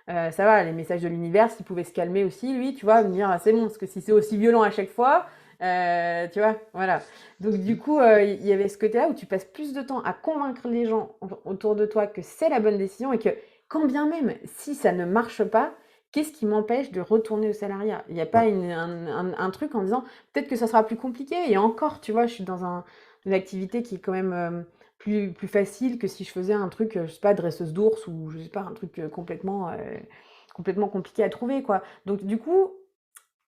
S2: Ça va, les messages de l'univers, s'il pouvait se calmer aussi, lui, tu vois, me dire, ah, c'est bon, parce que si c'est aussi violent à chaque fois, tu vois, voilà. Donc, du coup, il y avait ce côté-là où tu passes plus de temps à convaincre les gens autour de toi que c'est la bonne décision et que, quand bien même, si ça ne marche pas, qu'est-ce qui m'empêche de retourner au salariat? Il n'y a pas
S1: Ouais.
S2: un truc en disant peut-être que ça sera plus compliqué. Et encore, tu vois, je suis dans une activité qui est quand même plus facile que si je faisais un truc, je sais pas, dresseuse d'ours ou je sais pas, un truc complètement compliqué à trouver, quoi. Donc, du coup,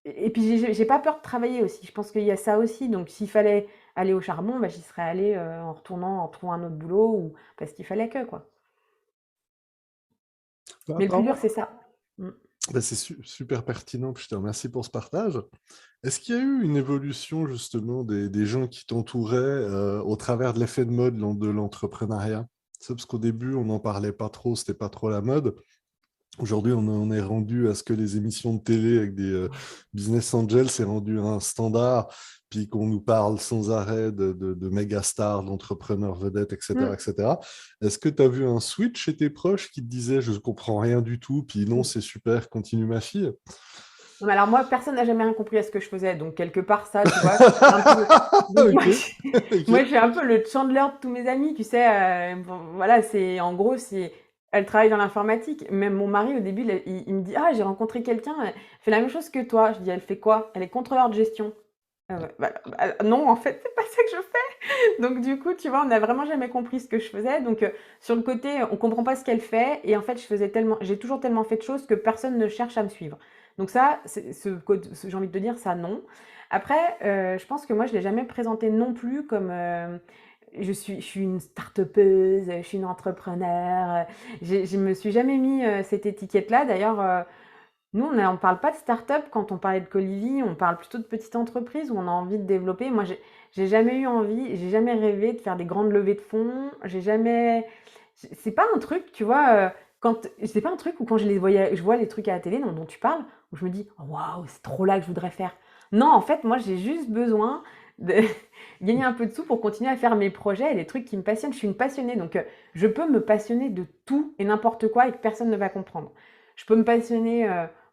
S2: Et puis j'ai pas peur de travailler aussi. Je pense qu'il y a ça aussi. Donc s'il fallait aller au charbon, bah, j'y serais allée en retournant, en trouvant un autre boulot ou parce qu'il fallait que, quoi.
S1: Bah,
S2: Mais le plus dur,
S1: apparemment,
S2: c'est ça. Mm.
S1: bah, c'est super pertinent, puis je te remercie pour ce partage. Est-ce qu'il y a eu une évolution justement des gens qui t'entouraient au travers de l'effet de mode de l'entrepreneuriat? C'est parce qu'au début, on n'en parlait pas trop, c'était pas trop la mode. Aujourd'hui, on en est rendu à ce que les émissions de télé avec des business angels, c'est rendu un standard, puis qu'on nous parle sans arrêt de méga stars, d'entrepreneurs vedettes, etc.,
S2: Mm.
S1: etc. Est-ce que tu as vu un switch chez tes proches qui te disaient, je ne comprends rien du tout, puis non, c'est super, continue ma fille?
S2: Non, mais alors moi, personne n'a jamais rien compris à ce que je faisais. Donc quelque part, ça, tu vois, c'est un peu. Donc moi,
S1: Ok, ok.
S2: moi, je suis un peu le Chandler de tous mes amis, tu sais. Bon, voilà, c'est en gros, c'est elle travaille dans l'informatique. Même mon mari, au début, il me dit, ah, j'ai rencontré quelqu'un, elle fait la même chose que toi. Je dis, elle fait quoi? Elle est contrôleur de gestion. Ouais, non, en fait, c'est pas ça que je fais. Donc du coup, tu vois, on n'a vraiment jamais compris ce que je faisais. Donc sur le côté, on comprend pas ce qu'elle fait. Et en fait, j'ai toujours tellement fait de choses que personne ne cherche à me suivre. Donc ça, j'ai envie de te dire ça, non. Après, je pense que moi, je l'ai jamais présenté non plus comme je suis une start-upeuse, je suis une entrepreneur. Je me suis jamais mis cette étiquette-là. D'ailleurs, nous, on parle pas de start-up quand on parlait de Colivi, on parle plutôt de petite entreprise où on a envie de développer. Moi, j'ai jamais eu envie, j'ai jamais rêvé de faire des grandes levées de fonds. J'ai jamais. C'est pas un truc, tu vois, c'est pas un truc où quand je vois les trucs à la télé dont tu parles, où je me dis, oh, waouh, c'est trop là que je voudrais faire. Non, en fait, moi, j'ai juste besoin de gagner un peu de sous pour continuer à faire mes projets et les trucs qui me passionnent. Je suis une passionnée, donc je peux me passionner de tout et n'importe quoi et que personne ne va comprendre. Je peux me passionner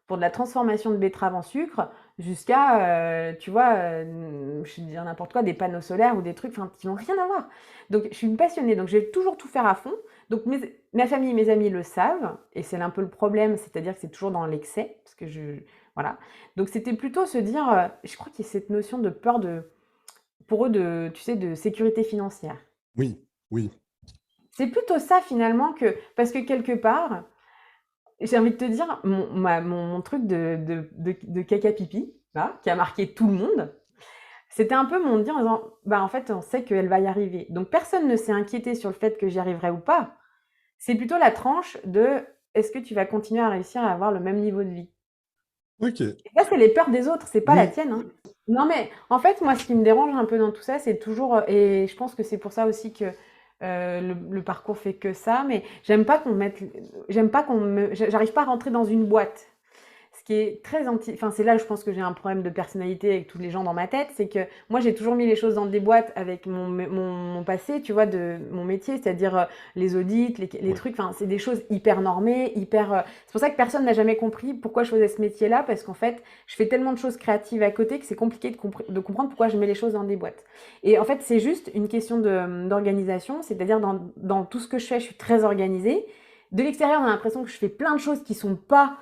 S2: pour de la transformation de betterave en sucre jusqu'à, tu vois, je vais dire n'importe quoi, des panneaux solaires ou des trucs qui n'ont rien à voir. Donc, je suis une passionnée, donc je vais toujours tout faire à fond. Donc, ma famille et mes amis le savent, et c'est un peu le problème, c'est-à-dire que c'est toujours dans l'excès, parce que voilà. Donc, c'était plutôt se dire, je crois qu'il y a cette notion de peur pour eux, tu sais, de sécurité financière.
S1: Oui, oui.
S2: C'est plutôt ça finalement parce que quelque part, j'ai envie de te dire, mon truc de caca pipi, là, qui a marqué tout le monde, c'était un peu mon dire en disant, bah en fait, on sait qu'elle va y arriver. Donc personne ne s'est inquiété sur le fait que j'y arriverai ou pas. C'est plutôt la tranche de, est-ce que tu vas continuer à réussir à avoir le même niveau de vie?
S1: Ok.
S2: Et ça, c'est les peurs des autres, c'est pas la
S1: Oui,
S2: tienne, hein. Non, mais en fait, moi, ce qui me dérange un peu dans tout ça, c'est toujours, et je pense que c'est pour ça aussi que le parcours fait que ça, mais j'arrive pas à rentrer dans une boîte. Ce qui est très enfin c'est là je pense que j'ai un problème de personnalité avec tous les gens dans ma tête, c'est que moi j'ai toujours mis les choses dans des boîtes avec mon passé, tu vois, de mon métier, c'est-à-dire les audits, les
S1: oui.
S2: trucs, enfin c'est des choses hyper normées, c'est pour ça que personne n'a jamais compris pourquoi je faisais ce métier-là, parce qu'en fait je fais tellement de choses créatives à côté que c'est compliqué de comprendre pourquoi je mets les choses dans des boîtes. Et en fait c'est juste une question d'organisation, c'est-à-dire dans tout ce que je fais, je suis très organisée. De l'extérieur, on a l'impression que je fais plein de choses qui sont pas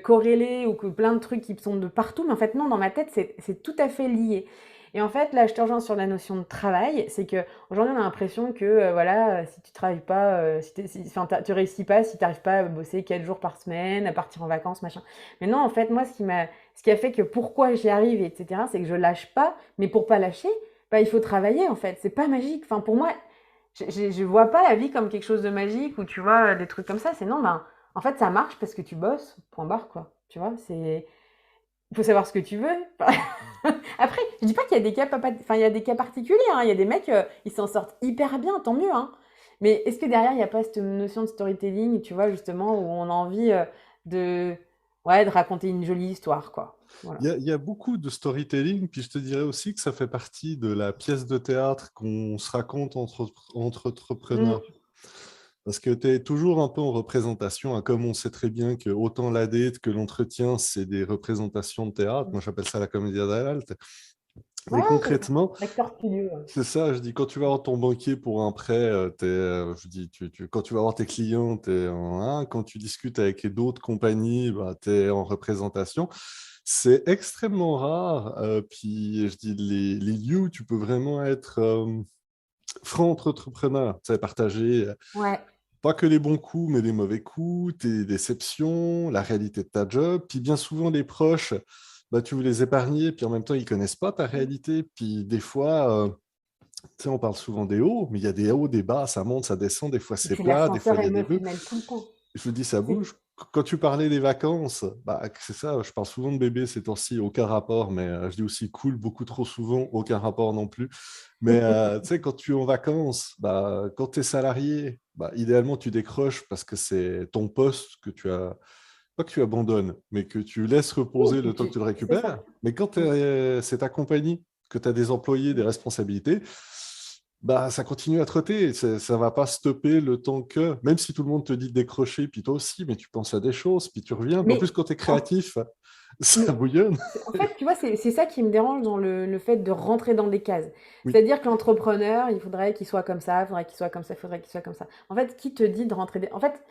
S2: corrélés ou que plein de trucs qui sont de partout, mais en fait non, dans ma tête c'est tout à fait lié. Et en fait là je te rejoins sur la notion de travail, c'est que aujourd'hui on a l'impression que voilà, si tu travailles pas, enfin, tu réussis pas si tu n'arrives pas à bosser 4 jours par semaine, à partir en vacances, machin. Mais non, en fait moi ce qui a fait que pourquoi j'y arrive, etc., c'est que je lâche pas, mais pour pas lâcher, bah, il faut travailler en fait, c'est pas magique. Enfin pour moi, je vois pas la vie comme quelque chose de magique ou tu vois des trucs comme ça. C'est non, ben en fait ça marche parce que tu bosses. Point barre quoi. Tu vois, c'est il faut savoir ce que tu veux. Après, je dis pas qu'il y a des cas enfin il y a des cas particuliers. Hein. Il y a des mecs ils s'en sortent hyper bien, tant mieux. Hein. Mais est-ce que derrière il n'y a pas cette notion de storytelling, tu vois justement où on a envie de ouais de raconter une jolie histoire quoi. Voilà.
S1: Il y a beaucoup de storytelling, puis je te dirais aussi que ça fait partie de la pièce de théâtre qu'on se raconte entre entrepreneurs.
S2: Mm.
S1: Parce que tu es toujours un peu en représentation, hein, comme on sait très bien que autant la date que l'entretien, c'est des représentations de théâtre. Moi, j'appelle ça la comédie dell'arte.
S2: Ouais,
S1: Mais
S2: c'est ça.
S1: concrètement,
S2: L'acteur studio.
S1: c'est ça, je dis, quand tu vas voir ton banquier pour un prêt, je dis, quand tu vas voir tes clients, tu es en un. Quand tu discutes avec d'autres compagnies, bah, tu es en représentation. C'est extrêmement rare. Puis, je dis, les lieux où tu peux vraiment être franc entre entrepreneurs, tu sais, partager
S2: Ouais.
S1: pas que les bons coups, mais les mauvais coups, tes déceptions, la réalité de ta job. Puis bien souvent, les proches, bah, tu veux les épargner, puis en même temps, ils ne connaissent pas ta réalité. Puis des fois, tu sais, on parle souvent des hauts, mais il y a des hauts, des bas, ça monte, ça descend, des fois
S2: Et
S1: c'est
S2: puis
S1: plat, des fois
S2: l'ascenseur
S1: il y a des bœufs.
S2: émotionnel tout le temps.
S1: Je me dis, ça
S2: C'est
S1: bouge. Quand tu parlais des vacances, bah, c'est ça, je parle souvent de bébé ces temps-ci, aucun rapport, mais je dis aussi cool, beaucoup trop souvent, aucun rapport non plus. Mais tu sais, quand tu es en vacances, bah, quand tu es salarié, bah, idéalement tu décroches parce que c'est ton poste que tu as, pas que tu abandonnes, mais que tu laisses
S2: oui,
S1: reposer le
S2: puis
S1: temps que tu le
S2: c'est ça.
S1: récupères. Mais quand
S2: Mm,
S1: c'est ta compagnie, que tu as des employés, des
S2: mm.
S1: responsabilités, bah, ça continue à trotter. Ça va pas stopper le temps que, même si tout le monde te dit de décrocher, puis toi aussi, mais tu penses à des choses, puis tu reviens. Puis en plus,
S2: Mais
S1: quand tu es
S2: en,
S1: créatif, ça
S2: mais
S1: bouillonne.
S2: En fait, tu vois, c'est ça qui me dérange dans le fait de rentrer dans des cases.
S1: Oui,
S2: C'est-à-dire que l'entrepreneur, il faudrait qu'il soit comme ça, il faudrait qu'il soit comme ça, il faudrait qu'il soit comme ça. En fait, qui te dit de rentrer En fait,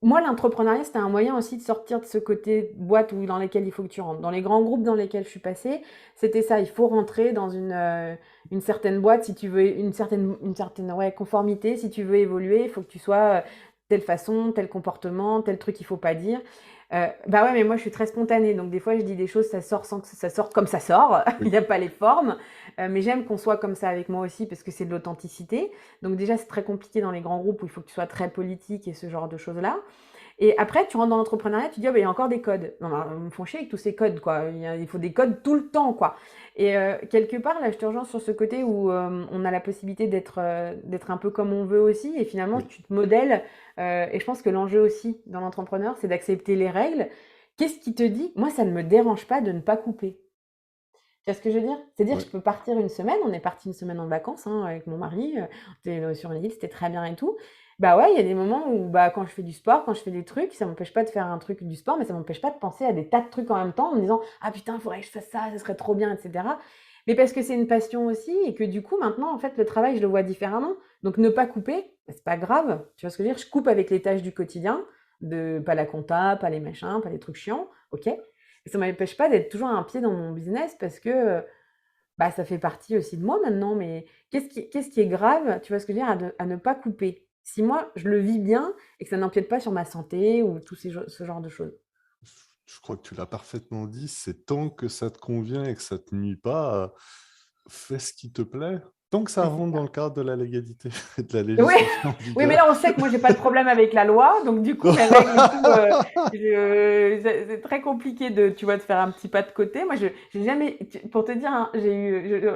S2: moi, l'entrepreneuriat, c'était un moyen aussi de sortir de ce côté boîte où, dans lesquels il faut que tu rentres. Dans les grands groupes dans lesquels je suis passée, c'était ça. Il faut rentrer dans une certaine boîte si tu veux une certaine ouais, conformité. Si tu veux évoluer, il faut que tu sois telle façon, tel comportement, tel truc qu'il faut pas dire. Bah ouais, mais moi je suis très spontanée, donc des fois je dis des choses, ça sort sans que ça sort comme ça sort. Il
S1: oui.
S2: n'y a pas les formes. Mais j'aime qu'on soit comme ça avec moi aussi parce que c'est de l'authenticité. Donc déjà c'est très compliqué dans les grands groupes où il faut que tu sois très politique et ce genre de choses-là. Et après, tu rentres dans l'entrepreneuriat, tu dis, ah ben, il y a encore des codes. Non, ben, ils me font chier avec tous ces codes, quoi. Il faut des codes tout le temps, quoi. Et quelque part, là, je te rejoins sur ce côté où on a la possibilité d'être un peu comme on veut aussi. Et finalement,
S1: Oui.
S2: tu te modèles. Et je pense que l'enjeu aussi dans l'entrepreneur, c'est d'accepter les règles. Qu'est-ce qui te dit? Moi, ça ne me dérange pas de ne pas couper. Tu vois ce que je veux dire? C'est-à-dire que
S1: Ouais.
S2: je peux partir une semaine, on est parti une semaine en vacances hein, avec mon mari, on était sur une île, c'était très bien et tout. Bah ouais, il y a des moments où bah, quand je fais du sport, quand je fais des trucs, ça m'empêche pas de faire un truc du sport, mais ça m'empêche pas de penser à des tas de trucs en même temps en me disant ah putain, il faudrait que je fasse ça, ça serait trop bien, etc. Mais parce que c'est une passion aussi et que du coup maintenant en fait le travail je le vois différemment. Donc ne pas couper, bah, c'est pas grave. Tu vois ce que je veux dire? Je coupe avec les tâches du quotidien, de pas la compta, pas les machins, pas les trucs chiants, ok? Et ça m'empêche pas d'être toujours un pied dans mon business parce que bah, ça fait partie aussi de moi maintenant. Mais qu'est-ce qui est grave, tu vois ce que je veux dire, à ne pas couper? Si moi, je le vis bien et que ça n'empiète pas sur ma santé ou ce genre de choses.
S1: Je crois que tu l'as parfaitement dit. C'est tant que ça te convient et que ça te nuit pas, fais ce qui te plaît. Tant que ça
S2: Mais c'est
S1: rentre dans
S2: ça.
S1: le cadre de la légalité et de la
S2: Oui,
S1: législation en
S2: oui, mais
S1: vigueur.
S2: là, on sait que moi, j'ai pas de problème avec la loi, donc du coup, mes règles et tout, c'est très compliqué tu vois, de faire un petit pas de côté. Moi, j'ai jamais, pour te dire, hein,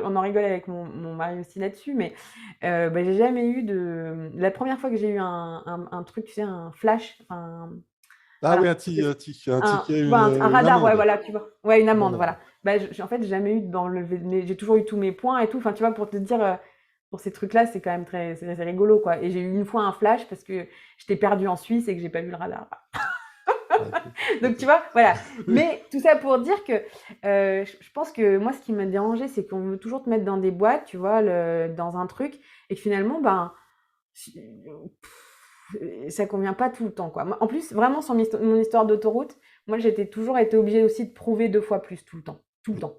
S2: on en rigole avec mon mari aussi là-dessus, mais bah, j'ai jamais eu la première fois que j'ai eu un truc, tu sais, un flash,
S1: Ah oui,
S2: voilà,
S1: un ticket,
S2: tu vois, un
S1: une
S2: radar, ouais,
S1: amende.
S2: voilà, tu vois, ouais, une
S1: Une
S2: amende,
S1: amende.
S2: voilà. Bah, en fait, j'ai jamais eu j'ai toujours eu tous mes points et tout. Enfin, tu vois, pour te dire, pour ces trucs-là, c'est quand même c'est rigolo, quoi. Et j'ai eu une fois un flash parce que j'étais perdue en Suisse et que j'ai pas vu le radar.
S1: Ah, écoute,
S2: Donc, tu
S1: écoute.
S2: vois, voilà.
S1: Oui.
S2: Mais tout ça pour dire que je pense que moi, ce qui m'a dérangé, c'est qu'on veut toujours te mettre dans des boîtes, tu vois, dans un truc, et que finalement, ben, ça convient pas tout le temps, quoi. En plus, vraiment, sur mon histoire d'autoroute, moi, j'étais toujours été obligée aussi de prouver 2 fois plus tout le temps. Tout le
S1: Oui.
S2: temps.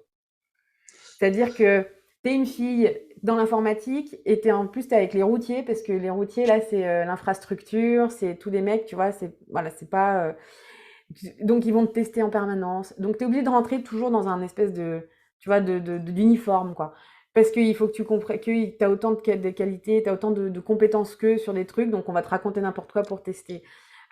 S2: C'est-à-dire que tu es une fille dans l'informatique et en plus tu es avec les routiers parce que les routiers là c'est l'infrastructure, c'est tous les mecs, tu vois, c'est voilà, c'est pas donc ils vont te tester en permanence. Donc tu es obligé de rentrer toujours dans un espèce de tu vois d'uniforme quoi. Parce qu'il faut que tu comprennes que tu as autant de qualités, tu as autant de compétences qu'eux sur des trucs, donc on va te raconter n'importe quoi pour tester.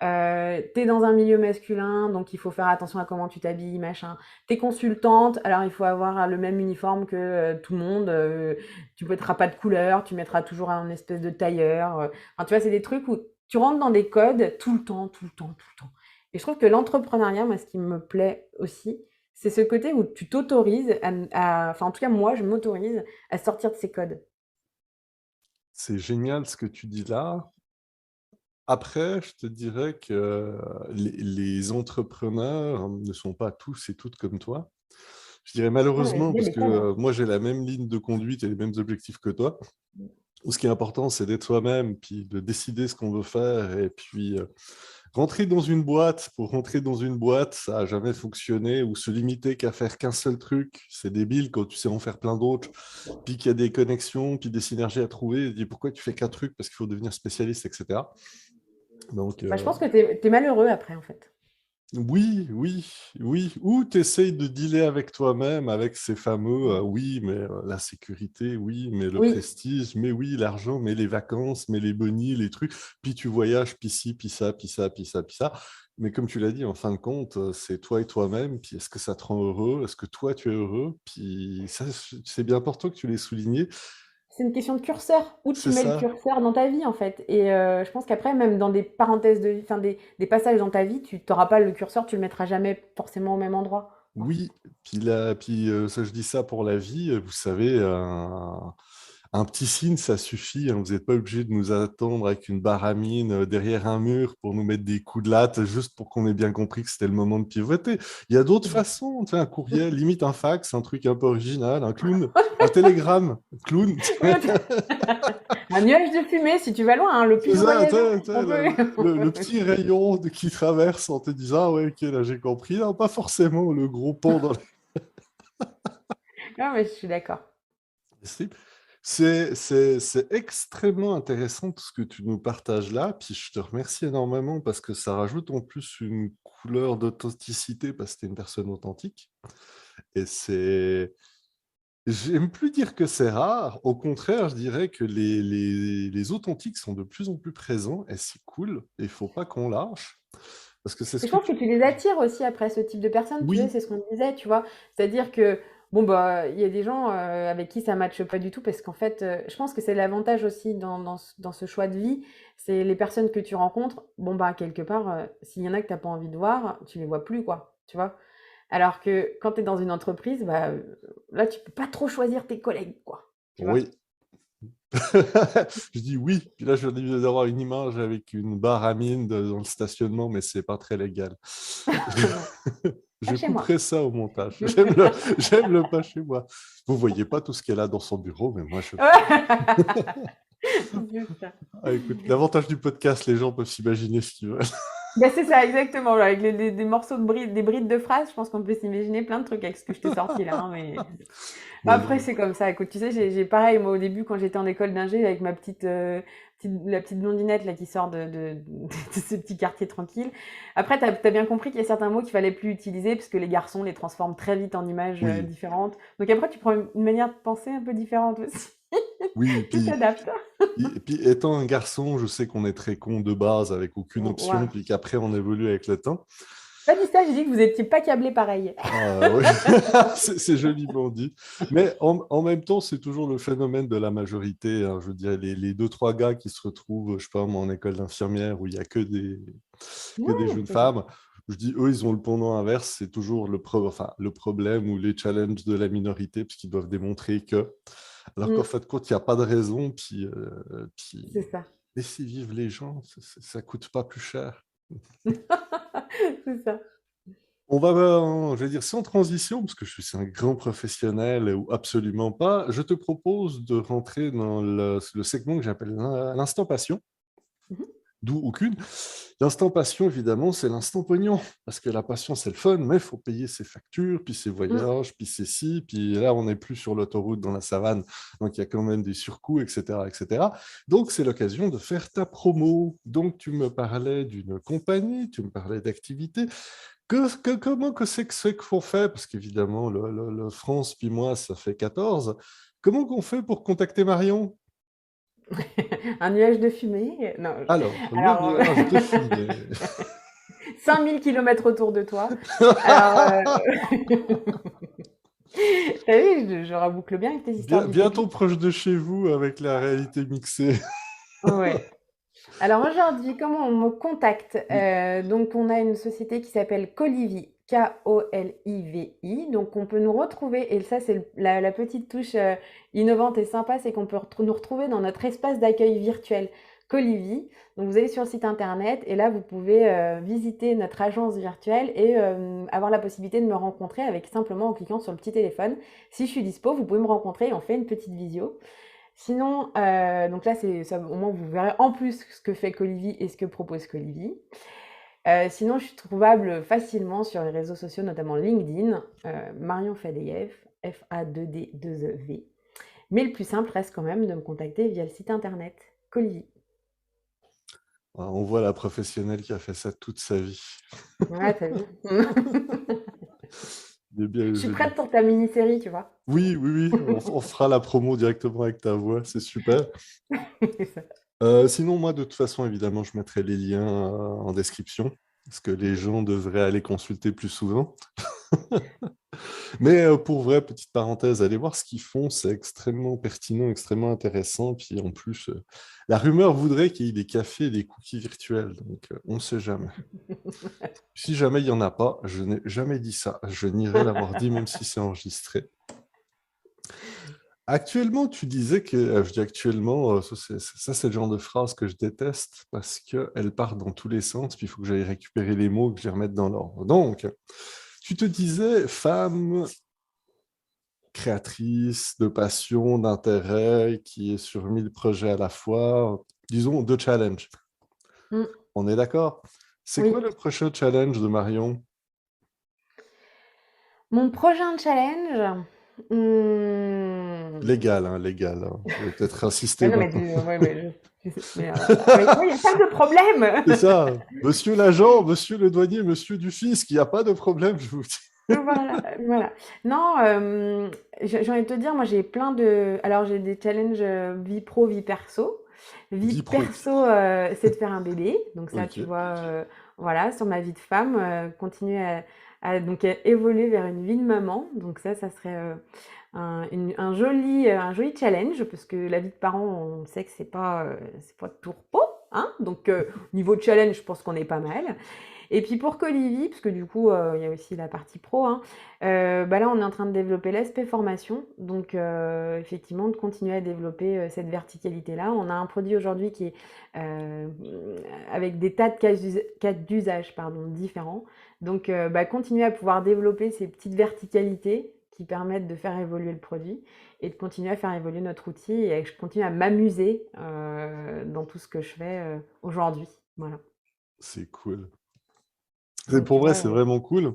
S2: T'es dans un milieu masculin, donc il faut faire attention à comment tu t'habilles, machin. T'es consultante, alors il faut avoir le même uniforme que tout le monde. Tu mettras pas de couleur, tu mettras toujours un espèce de tailleur. Enfin, tu vois, c'est des trucs où tu rentres dans des codes tout le temps, tout le temps, tout le temps. Et je trouve que l'entrepreneuriat, moi, ce qui me plaît aussi, c'est ce côté où tu t'autorises enfin, en tout cas, moi, je m'autorise à sortir de ces codes.
S1: C'est génial ce que tu dis là. Après, je te dirais que les entrepreneurs ne sont pas tous et toutes comme toi. Je dirais
S2: Non, mais
S1: malheureusement,
S2: il y a
S1: parce
S2: des
S1: que
S2: codes, hein.
S1: moi j'ai la même ligne de conduite et les mêmes objectifs que toi. Où ce qui est important, c'est d'être soi-même, puis de décider ce qu'on veut faire. Et puis, rentrer dans une boîte, pour rentrer dans une boîte, ça n'a jamais fonctionné. Ou se limiter qu'à faire qu'un seul truc, c'est débile quand tu sais en faire plein d'autres. Puis qu'il y a des connexions, puis des synergies à trouver. Et dis pourquoi tu fais qu'un truc, parce qu'il faut devenir spécialiste, etc. Donc,
S2: Bah, je pense que t'es malheureux après, en fait.
S1: Oui, oui, oui. Ou tu essayes de dealer avec toi-même, avec ces fameux oui, mais la sécurité, oui, mais le
S2: Oui,
S1: prestige, mais oui, l'argent, mais les vacances, mais les bonnies, les trucs. Puis tu voyages, puis ci, puis ça, puis ça, puis ça, puis ça. Mais comme tu l'as dit, en fin de compte, c'est toi et toi-même. Puis est-ce que ça te rend heureux? Est-ce que toi, tu es heureux? Puis ça, c'est bien important que tu l'aies souligné.
S2: c'est une question de curseur. Où tu
S1: C'est
S2: mets le
S1: ça.
S2: curseur dans ta vie, en fait. Et je pense qu'après, même dans des parenthèses de vie, enfin des passages dans ta vie, tu n'auras pas le curseur, tu le mettras jamais forcément au même endroit.
S1: Oui, puis là, puis ça, je dis ça pour la vie. Vous savez, un petit signe, ça suffit, hein. Vous n'êtes pas obligé de nous attendre avec une baramine derrière un mur pour nous mettre des coups de latte, juste pour qu'on ait bien compris que c'était le moment de pivoter. Il y a d'autres façons, tu sais, un courriel, limite un fax, un truc un peu original, un clown, un télégramme, clown.
S2: Oui, un nuage de fumée, si tu vas loin, hein, le
S1: C'est
S2: pigeon
S1: ça,
S2: voyageur.
S1: t'as
S2: On peut.
S1: le petit rayon qui traverse en te disant, ah ouais, ok, là j'ai compris. Non, pas forcément le gros pont dans
S2: Non, mais je suis d'accord.
S1: les... C'est extrêmement intéressant tout ce que tu nous partages là, puis je te remercie énormément parce que ça rajoute en plus une couleur d'authenticité parce que tu es une personne authentique. Et c'est... J'aime plus dire que c'est rare, au contraire, je dirais que les authentiques sont de plus en plus présents et c'est cool, et il faut pas qu'on lâche, parce que c'est ce
S2: Et je
S1: que
S2: pense
S1: tu...
S2: que tu les attires aussi après ce type de personnes, tu sais,
S1: Oui,
S2: c'est ce qu'on disait, tu vois. C'est-à-dire que, bon, bah, il y a des gens avec qui ça matche pas du tout parce qu'en fait, je pense que c'est l'avantage aussi dans ce choix de vie, c'est les personnes que tu rencontres, bon, bah, quelque part, s'il y en a que t'as pas envie de voir, tu les vois plus, quoi, tu vois. Alors que quand tu es dans une entreprise, bah, là, tu peux pas trop choisir tes collègues, quoi, tu vois.
S1: oui. Je dis oui, puis là je viens d'avoir une image avec une barre à mine dans le stationnement, mais c'est pas très légal.
S2: Non, pas
S1: Je
S2: chez moi.
S1: couperai ça au montage. J'aime le pas chez moi. Vous voyez pas tout ce qu'elle a dans son bureau, mais moi je...
S2: C'est ça.
S1: Ah, écoute, l'avantage du podcast, les gens peuvent s'imaginer ce qu'ils veulent.
S2: Ben, c'est ça, exactement. Avec des morceaux de brides, des brides de phrases, je pense qu'on peut s'imaginer plein de trucs avec ce que je t'ai sorti là, hein, mais
S1: Mais
S2: après,
S1: non.
S2: c'est comme ça. Écoute, tu sais, j'ai pareil, moi, au début, quand j'étais en école d'ingé, avec ma la petite blondinette là qui sort de ce petit quartier tranquille. Après, t'as bien compris qu'il y a certains mots qu'il fallait plus utiliser parce que les garçons les transforment très vite en images
S1: Oui,
S2: différentes. Donc après, tu prends une manière de penser un peu différente aussi.
S1: oui, et
S2: Tu
S1: puis,
S2: t'adaptes.
S1: et puis étant un garçon, je sais qu'on est très con de base avec aucune option,
S2: Ouais.
S1: puis qu'après on évolue avec le temps.
S2: Pas dit ça, j'ai dit que vous étiez pas câblés pareil.
S1: Ah, oui. C'est joliment dit. Mais en même temps, c'est toujours le phénomène de la majorité, hein. Je veux dire, les deux, trois gars qui se retrouvent, je sais pas, en école d'infirmière où il n'y a que des
S2: Ouais,
S1: jeunes
S2: c'est ça.
S1: femmes. Je dis, eux, ils ont le pendant inverse. C'est toujours enfin, le problème ou les challenges de la minorité, puisqu'ils doivent démontrer que. Alors qu'en
S2: Mm,
S1: fait, quand il n'y a pas de raison,
S2: c'est
S1: puis
S2: ça.
S1: laisser vivre les gens, ça coûte pas plus cher.
S2: C'est ça.
S1: On va, je vais dire, sans transition, parce que je suis un grand professionnel ou absolument pas, je te propose de rentrer dans le segment que j'appelle l'instant passion,
S2: Mhm.
S1: d'où aucune. L'instant passion, évidemment, c'est l'instant pognon, parce que la passion, c'est le fun, mais il faut payer ses factures, puis ses
S2: Mm.
S1: voyages, puis ses ci, puis là, on n'est plus sur l'autoroute dans la savane, donc il y a quand même des surcoûts, etc., etc. Donc, c'est l'occasion de faire ta promo. Donc, tu me parlais d'une compagnie, tu me parlais d'activités. Comment que c'est qu'on fait? Parce qu'évidemment, le France, puis moi, ça fait 14. Comment qu'on fait pour contacter Marion?
S2: Un nuage de fumée. Non.
S1: Alors, le
S2: Alors,
S1: nuage de fumée.
S2: 5000 kilomètres autour de toi. Alors, t'as vu, je reboucle bien avec tes histoires
S1: Bientôt
S2: dystopiques.
S1: proche de chez vous avec la réalité mixée.
S2: Ouais. Alors aujourd'hui, comment on me contacte?
S1: Oui.
S2: Donc on a une société qui s'appelle Colivi, Kolivi. Donc on peut nous retrouver, et ça c'est la petite touche innovante et sympa, c'est qu'on peut nous retrouver dans notre espace d'accueil virtuel Colivi. Donc vous allez sur le site internet et là vous pouvez visiter notre agence virtuelle et avoir la possibilité de me rencontrer avec simplement en cliquant sur le petit téléphone. Si je suis dispo, vous pouvez me rencontrer et on fait une petite visio. Sinon, donc là, c'est ça, au moins vous verrez en plus ce que fait Colivi et ce que propose Colivi. Sinon, je suis trouvable facilement sur les réseaux sociaux, notamment LinkedIn, Marion Fadeyev, F-A-2-D-2-E-V. Mais le plus simple reste quand même de me contacter via le site internet Colivi.
S1: On voit la professionnelle qui a fait ça toute sa vie.
S2: Ouais, t'as vu?
S1: Il est bien,
S2: Je suis
S1: j'ai bien.
S2: prête pour ta mini-série, tu vois?
S1: Oui, oui, oui, on fera la promo directement avec ta voix, c'est super. Sinon, moi, de toute façon, évidemment, je mettrai les liens en description, parce que les gens devraient aller consulter plus souvent. Mais pour vrai, petite parenthèse, allez voir ce qu'ils font, c'est extrêmement pertinent, extrêmement intéressant. Puis en plus, la rumeur voudrait qu'il y ait des cafés et des cookies virtuels, donc on ne sait jamais. Si jamais il n'y en a pas, je n'ai jamais dit ça. Je nierai l'avoir dit, même si c'est enregistré. Actuellement, tu disais que, je dis actuellement, ça c'est le genre de phrase que je déteste parce qu'elle part dans tous les sens, puis il faut que j'aille récupérer les mots, que je les remette dans l'ordre. Donc, tu te disais femme créatrice, de passion, d'intérêt, qui est sur 1000 projets à la fois, disons de challenge.
S2: Mm,
S1: On est d'accord? C'est quoi
S2: oui.
S1: le prochain challenge de Marion?
S2: Mon prochain challenge, hmm,
S1: Légal, hein, légal, hein. Je vais peut-être insister
S2: ah non, mais,
S1: maintenant.
S2: ouais, mais, mais, avec moi, il n'y a pas de problème.
S1: C'est ça. Monsieur l'agent, monsieur le douanier, monsieur du fisc, il n'y a pas de problème, je vous dis.
S2: Voilà, voilà. Non, j'ai envie de te dire, moi j'ai plein de. Alors j'ai des challenges vie pro, vie perso. Vie
S1: Vie pro.
S2: perso, c'est de faire un bébé. Donc ça,
S1: Ok.
S2: tu vois, voilà, sur ma vie de femme, continuer donc à évoluer vers une vie de maman. Donc ça serait un joli challenge, parce que la vie de parent, on sait que c'est pas tout repos, hein. Donc niveau challenge, je pense qu'on est pas mal. Et puis pour Colivy, parce que du coup, il y a aussi la partie pro, hein, bah là, on est en train de développer l'aspect formation. Donc, effectivement, de continuer à développer cette verticalité-là. On a un produit aujourd'hui qui est avec des tas de cas d'usage pardon, différents. Donc, bah, continuer à pouvoir développer ces petites verticalités qui permettent de faire évoluer le produit et de continuer à faire évoluer notre outil et je continue à m'amuser dans tout ce que je fais aujourd'hui. Voilà.
S1: C'est cool.
S2: Donc,
S1: Pour
S2: tu
S1: vrai,
S2: vois,
S1: c'est vraiment cool.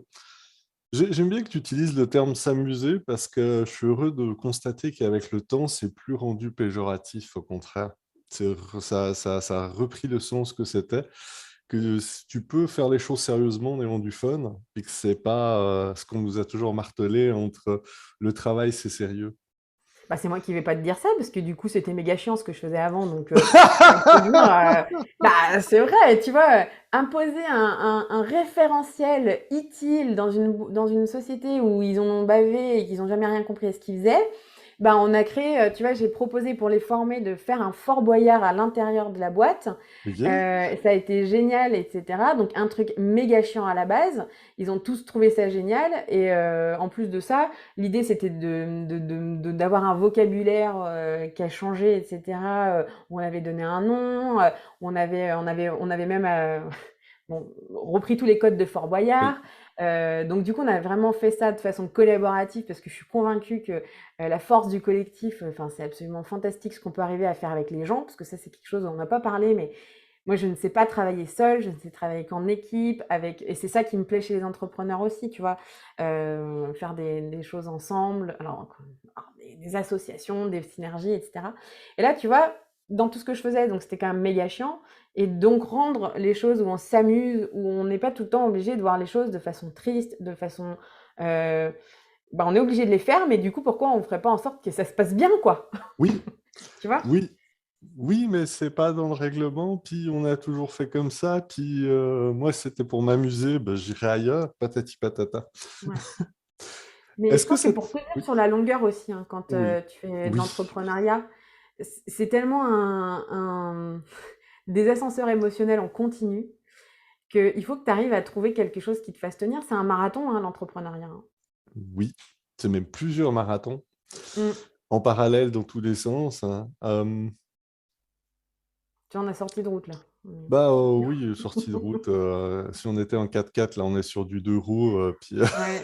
S1: J'aime bien que tu utilises le terme s'amuser parce que je suis heureux de constater qu'avec le temps, c'est plus rendu péjoratif, au contraire. Ça a repris le sens que c'était, que tu peux faire les choses sérieusement en ayant du fun, et que c'est pas ce qu'on nous a toujours martelé entre le travail, c'est sérieux.
S2: bah, c'est moi qui vais pas te dire ça parce que du coup c'était méga chiant ce que je faisais avant donc j'ai envie de te dire, bah c'est vrai tu vois imposer un référentiel utile dans une société où ils en ont bavé et qu'ils ont jamais rien compris à ce qu'ils faisaient, bah on a créé tu vois j'ai proposé pour les former de faire un Fort Boyard à l'intérieur de la boîte.
S1: Ok?
S2: Ça a été génial, etc. Donc un truc méga chiant à la base. Ils ont tous trouvé ça génial. Et en plus de ça, l'idée c'était d'avoir un vocabulaire qui a changé, etc. On avait donné un nom, on avait même bon, repris tous les codes de Fort Boyard.
S1: Oui.
S2: Donc du coup, on a vraiment fait ça de façon collaborative parce que je suis convaincue que la force du collectif, enfin c'est absolument fantastique ce qu'on peut arriver à faire avec les gens, parce que ça c'est quelque chose dont on n'a pas parlé, mais moi, je ne sais pas travailler seule, je ne sais travailler qu'en équipe, avec... et c'est ça qui me plaît chez les entrepreneurs aussi, tu vois, faire des choses ensemble, alors, des associations, des synergies, etc. Et là, tu vois, dans tout ce que je faisais, donc c'était quand même méga chiant, et donc rendre les choses où on s'amuse, où on n'est pas tout le temps obligé de voir les choses de façon triste, de façon... euh, bah, on est obligé de les faire, mais du coup, pourquoi on ne ferait pas en sorte que ça se passe bien, quoi?
S1: Oui,
S2: Tu vois?
S1: oui, oui, mais c'est pas dans le règlement. Puis on a toujours fait comme ça. Puis moi, c'était pour m'amuser. Ben, j'irai ailleurs, patati patata.
S2: Ouais. Mais je
S1: Est-ce que
S2: pense que
S1: ça...
S2: pour tenir
S1: Oui,
S2: sur la longueur aussi, hein, quand
S1: oui,
S2: tu fais de
S1: oui,
S2: l'entrepreneuriat, c'est tellement des ascenseurs émotionnels en continu qu'il faut que tu arrives à trouver quelque chose qui te fasse tenir. C'est un marathon, hein, l'entrepreneuriat, hein.
S1: oui. C'est même plusieurs marathons
S2: Mm.
S1: en parallèle dans tous les sens, hein.
S2: Tu en as sorti de route là. Mm.
S1: Bah
S2: C'est bien.
S1: oui, sortie de route. Si on était en 4x4, là, on est sur du deux roues. Puis,
S2: Ouais.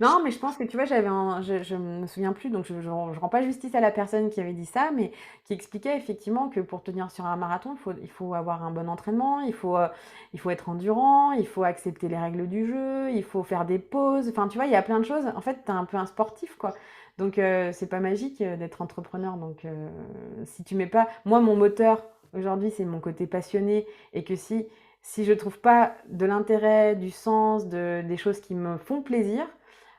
S2: Non, mais je pense que tu vois, je me souviens plus, donc je rends pas justice à la personne qui avait dit ça, mais qui expliquait effectivement que pour tenir sur un marathon, il faut avoir un bon entraînement, il faut être endurant, il faut accepter les règles du jeu, il faut faire des pauses. Enfin, tu vois, il y a plein de choses. En fait, t'es un peu un sportif, quoi. Donc, c'est pas magique d'être entrepreneur. Donc, si tu mets pas. Moi, mon moteur. Aujourd'hui, c'est mon côté passionné et que si je trouve pas de l'intérêt, du sens, des choses qui me font plaisir,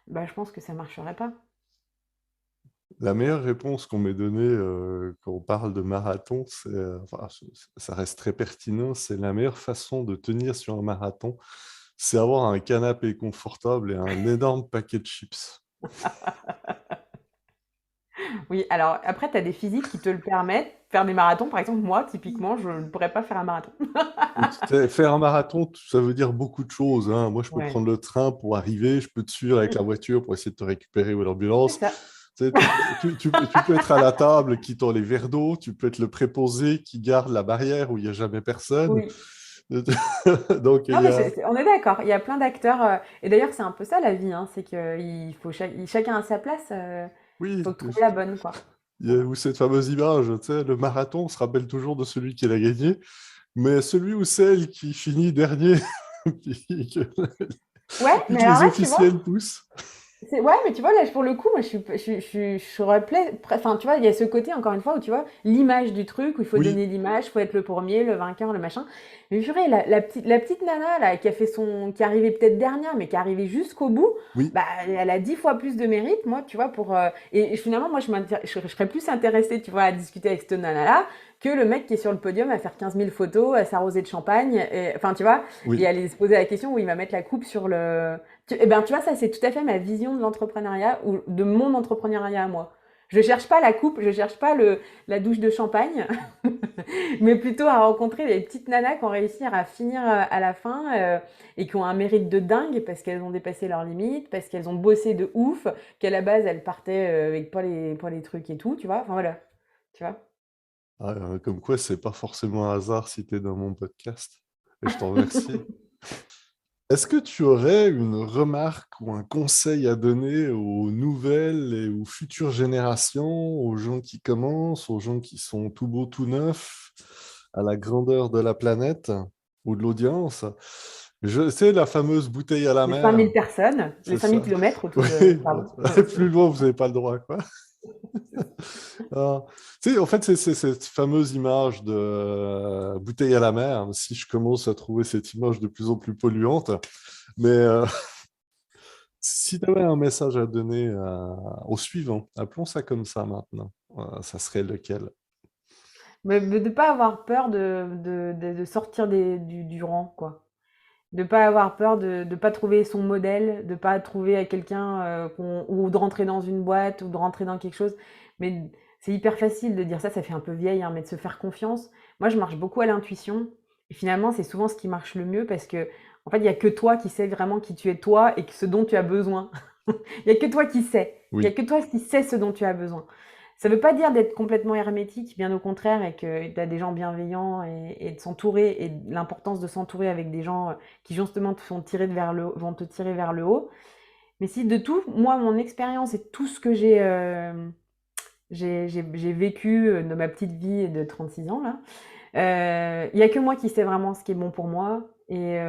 S2: bah, je pense que ça marcherait pas.
S1: La meilleure réponse qu'on m'ait donnée quand on parle de marathon, enfin, ça reste très pertinent, c'est la meilleure façon de tenir sur un marathon, c'est avoir un canapé confortable et un énorme paquet de chips.
S2: Oui, alors après, tu as des physiques qui te le permettent. Faire des marathons, par exemple, moi, typiquement, je ne pourrais pas faire un marathon.
S1: Et tu sais, faire un marathon, ça veut dire beaucoup de choses, hein. Moi, je peux
S2: Ouais.
S1: prendre le train pour arriver, je peux te suivre avec la
S2: Mm.
S1: voiture pour essayer de te récupérer ou
S2: C'est
S1: l'ambulance.
S2: ça.
S1: Tu sais, tu peux être à la table qui tend les verres d'eau, tu peux être le préposé qui garde la barrière où il n'y a jamais personne.
S2: Oui.
S1: Donc, il
S2: Non,
S1: y
S2: mais
S1: a...
S2: on est d'accord. Il y a plein d'acteurs. Et d'ailleurs, c'est un peu ça la vie, hein, c'est qu'il faut chacun à sa place.
S1: Oui,
S2: Faut trouver la bonne, quoi.
S1: il y a
S2: Voilà.
S1: où cette fameuse image, tu sais, le marathon, on se rappelle toujours de celui qui l'a gagné, mais celui ou celle qui finit dernier, puis
S2: Ouais,
S1: puis
S2: mais
S1: que
S2: alors
S1: les
S2: là, tu vois,
S1: officiels poussent.
S2: Ouais, mais tu vois, là, pour le coup, moi, je serais enfin, tu vois, il y a ce côté, encore une fois, où tu vois, l'image du truc, où il faut
S1: Oui,
S2: donner l'image, il faut être le premier, le vainqueur, le machin. Mais purée, la petite nana, là, qui est arrivée peut-être dernière, mais qui est arrivée jusqu'au bout,
S1: oui,
S2: bah, elle a 10 fois plus de mérite, moi, tu vois, et finalement, moi, je serais plus intéressée, tu vois, à discuter avec cette nana-là, que le mec qui est sur le podium à faire 15 000 photos, à s'arroser de champagne, enfin, tu vois, et
S1: oui.
S2: aller se poser la question où il va mettre la coupe sur le, eh ben, tu vois, ça, c'est tout à fait ma vision de l'entrepreneuriat ou de mon entrepreneuriat à moi. Je cherche pas la coupe, je cherche pas la douche de champagne, mais plutôt à rencontrer les petites nanas qui ont réussi à finir à la fin et qui ont un mérite de dingue parce qu'elles ont dépassé leurs limites, parce qu'elles ont bossé de ouf, qu'à la base, elles partaient avec pas les trucs et tout, tu vois. Enfin, voilà, tu vois.
S1: Ah, comme quoi, c'est pas forcément un hasard si tu es dans mon podcast. Et je t'en remercie. Est-ce que tu aurais une remarque ou un conseil à donner aux nouvelles et aux futures générations, aux gens qui commencent, aux gens qui sont tout beaux, tout neufs, à la grandeur de la planète ou de l'audience? Je sais la fameuse bouteille à la
S2: Les 5000
S1: mer,
S2: personnes, les
S1: c'est
S2: 5000
S1: ça.
S2: kilomètres autour de...
S1: Oui, bon,
S2: Pardon.
S1: plus loin, vous n'avez pas le droit, quoi. Ah. Tu sais, en fait, c'est cette fameuse image de bouteille à la mer, même si je commence à trouver cette image de plus en plus polluante. Mais si tu avais un message à donner au suivant, appelons ça comme ça maintenant, ça serait lequel?
S2: Mais de ne pas avoir peur de sortir du rang, quoi. De pas avoir peur de pas trouver son modèle, de pas trouver à quelqu'un ou de rentrer dans une boîte ou de rentrer dans quelque chose. Mais c'est hyper facile de dire ça, ça fait un peu vieille, hein, mais de se faire confiance. Moi, je marche beaucoup à l'intuition. Et finalement, c'est souvent ce qui marche le mieux parce que, en fait, il y a que toi qui sais vraiment qui tu es toi et ce dont tu as besoin. Il y a que toi qui sais. Il y a
S1: Oui,
S2: que toi qui sais ce dont tu as besoin. Ça ne veut pas dire d'être complètement hermétique, bien au contraire, et que tu as des gens bienveillants et de s'entourer, et l'importance de s'entourer avec des gens qui justement vont te tirer vers le haut. Mais si de tout, moi, mon expérience et tout ce que j'ai vécu de ma petite vie de 36 ans, là, il y a que moi qui sais vraiment ce qui est bon pour moi. Et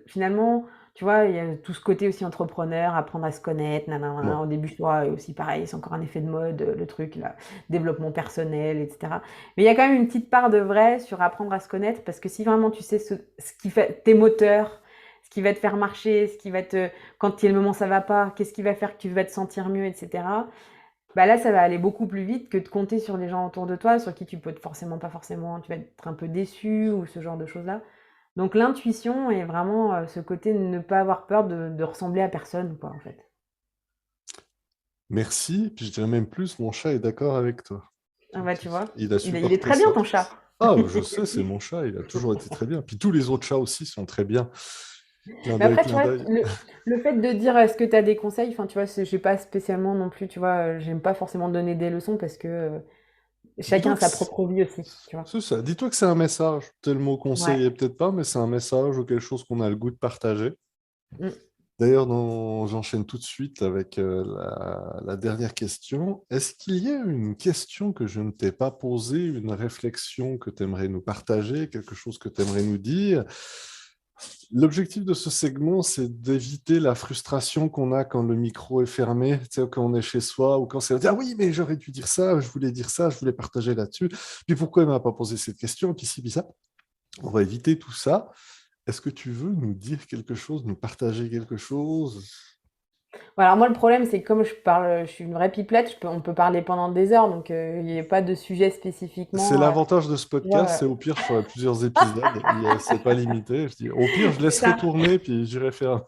S2: finalement, tu vois, il y a tout ce côté aussi entrepreneur, apprendre à se connaître, nanana.
S1: ouais.
S2: Au début, je vois aussi pareil, c'est encore un effet de mode, le truc, là, développement personnel, etc. Mais il y a quand même une petite part de vrai sur apprendre à se connaître, parce que si vraiment tu sais ce qui fait tes moteurs, ce qui va te faire marcher, quand il y a le moment ça va pas, qu'est-ce qui va faire que tu vas te sentir mieux, etc. Bah là, ça va aller beaucoup plus vite que de compter sur les gens autour de toi, sur qui tu peux forcément pas forcément, tu vas être un peu déçu ou ce genre de choses-là. Donc l'intuition est vraiment ce côté de ne pas avoir peur de ressembler à personne, quoi, en fait.
S1: Merci. Puis je dirais même plus, mon chat est d'accord avec toi.
S2: Ah bah tu vois,
S1: Il a
S2: il est
S1: supporté
S2: très bien
S1: ça.
S2: ton chat.
S1: Ah, je sais, c'est mon chat, il a toujours été très bien. Puis tous les autres chats aussi sont très bien. Clin
S2: Mais
S1: d'œil,
S2: après, tu
S1: clin
S2: vois,
S1: d'œil.
S2: le fait de dire est-ce que tu as des conseils, enfin tu vois, j'ai pas spécialement non plus, tu vois, j'aime pas forcément donner des leçons parce que chacun
S1: Dis-toi
S2: a
S1: que
S2: sa propre vie aussi, tu vois.
S1: c'est ça. Dis-toi que c'est un message. Tel mot
S2: Ouais.
S1: conseil est peut-être pas, mais c'est un message ou quelque chose qu'on a le goût de partager.
S2: Mm.
S1: D'ailleurs, j'enchaîne tout de suite avec la dernière question. Est-ce qu'il y a une question que je ne t'ai pas posée, une réflexion que tu aimerais nous partager, quelque chose que tu aimerais nous dire? L'objectif de ce segment, c'est d'éviter la frustration qu'on a quand le micro est fermé, tu sais, quand on est chez soi ou quand c'est ah oui, mais j'aurais dû dire ça, je voulais dire ça, je voulais partager là-dessus. Puis pourquoi il m'a pas posé cette question, puis ci, puis ça. On va éviter tout ça. Est-ce que tu veux nous dire quelque chose, nous partager quelque chose?
S2: Voilà, alors moi, le problème, c'est que comme je parle, je suis une vraie pipelette, on peut parler pendant des heures, donc il n'y a pas de sujet
S1: C'est
S2: spécifiquement.
S1: l'avantage de ce
S2: Tu vois,
S1: podcast, c'est au pire, je ferai plusieurs épisodes. C'est pas limité. Je dis, au pire, je
S2: c'est
S1: laisserai
S2: ça.
S1: tourner, puis j'irai faire,